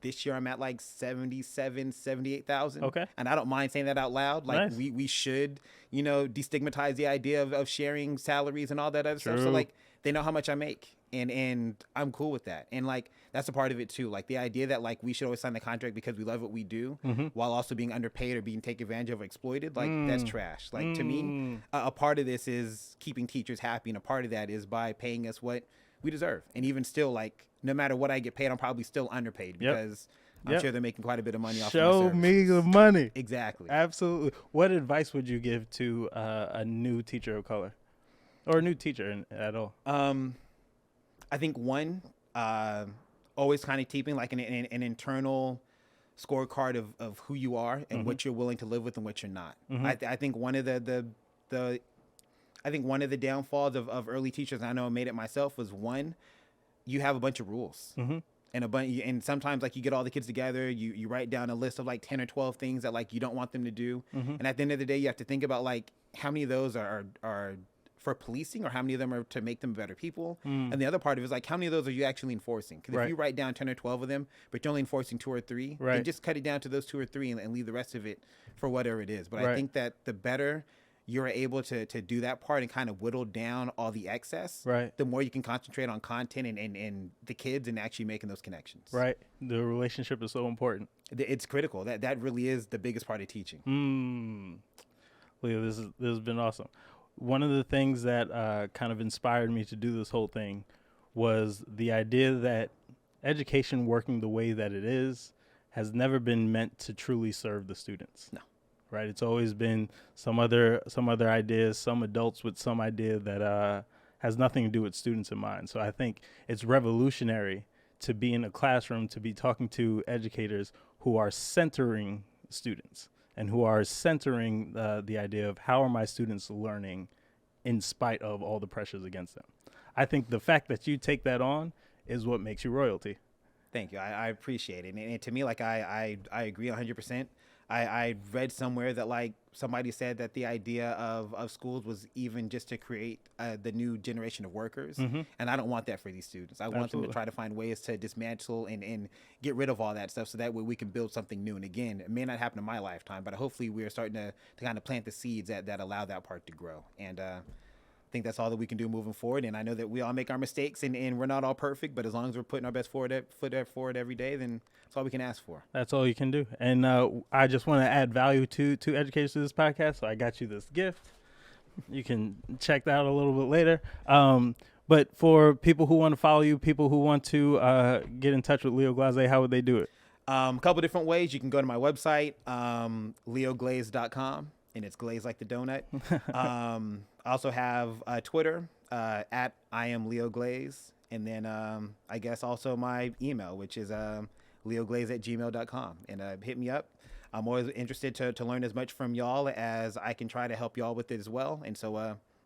this year I'm at like 78,000. Okay. And I don't mind saying that out loud. Like, we should, you know, destigmatize the idea of sharing salaries and all that other stuff. So, like, they know how much I make, and I'm cool with that. And, like, that's a part of it too. Like, the idea that, like, we should always sign the contract because we love what we do, while also being underpaid or being taken advantage of or exploited, like, that's trash. Like, to me, a part of this is keeping teachers happy, and a part of that is by paying us what we deserve. And even still, like, no matter what I get paid, I'm probably still underpaid, because I'm sure they're making quite a bit of money off of my services. Show me the money. Exactly. Absolutely. What advice would you give to a new teacher of color, or a new teacher at all? I think one, always kind of keeping like an internal scorecard of who you are and what you're willing to live with and what you're not. I think one of the downfalls of early teachers, and I know I made it myself, was one, you have a bunch of rules. And sometimes, like, you get all the kids together, you write down a list of like 10 or 12 things that, like, you don't want them to do. And at the end of the day, you have to think about, like, how many of those are for policing, or how many of them are to make them better people. And the other part of it is, like, how many of those are you actually enforcing? Because if you write down 10 or 12 of them, but you're only enforcing 2 or 3, then just cut it down to those 2 or 3 and leave the rest of it for whatever it is. But I think that the better you're able to do that part and kind of whittle down all the excess, the more you can concentrate on content and the kids and actually making those connections. Right. The relationship is so important. It's critical. That really is the biggest part of teaching. Leo, this has been awesome. One of the things that kind of inspired me to do this whole thing was the idea that education working the way that it is has never been meant to truly serve the students. No. Right. It's always been some other ideas, some adults with some idea that has nothing to do with students in mind. So I think it's revolutionary to be in a classroom, to be talking to educators who are centering students and who are centering the idea of how are my students learning in spite of all the pressures against them. I think the fact that you take that on is what makes you royalty. Thank you. I appreciate it. And to me, like, I agree 100%. I read somewhere that, like, somebody said that the idea of schools was even just to create the new generation of workers. And I don't want that for these students. I want them to try to find ways to dismantle and get rid of all that stuff, so that way we can build something new. And again, it may not happen in my lifetime, but hopefully we are starting to kind of plant the seeds that allow that part to grow. And I think that's all that we can do moving forward. And I know that we all make our mistakes, and we're not all perfect, but as long as we're putting our best foot forward every day, then that's all we can ask for. That's all you can do. And I just want to add value to educators to this podcast, so I got you this gift. You can check that out a little bit later. But for people who want to follow you, people who want to get in touch with Leo Glazé, how would they do it? A couple different ways. You can go to my website, leoglaze.com, and it's glaze like the donut. I also have Twitter at I am Leo Glaze, and then I guess also my email, which is leoglaze@gmail.com, and hit me up. I'm always interested to learn as much from y'all as I can try to help y'all with it as well. And so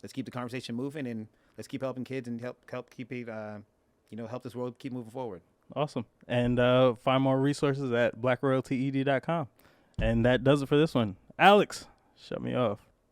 let's keep the conversation moving, and let's keep helping kids and help keep it, help this world keep moving forward. Awesome. And find more resources at blackroyaltyed.com. And that does it for this one. Alex, shut me off.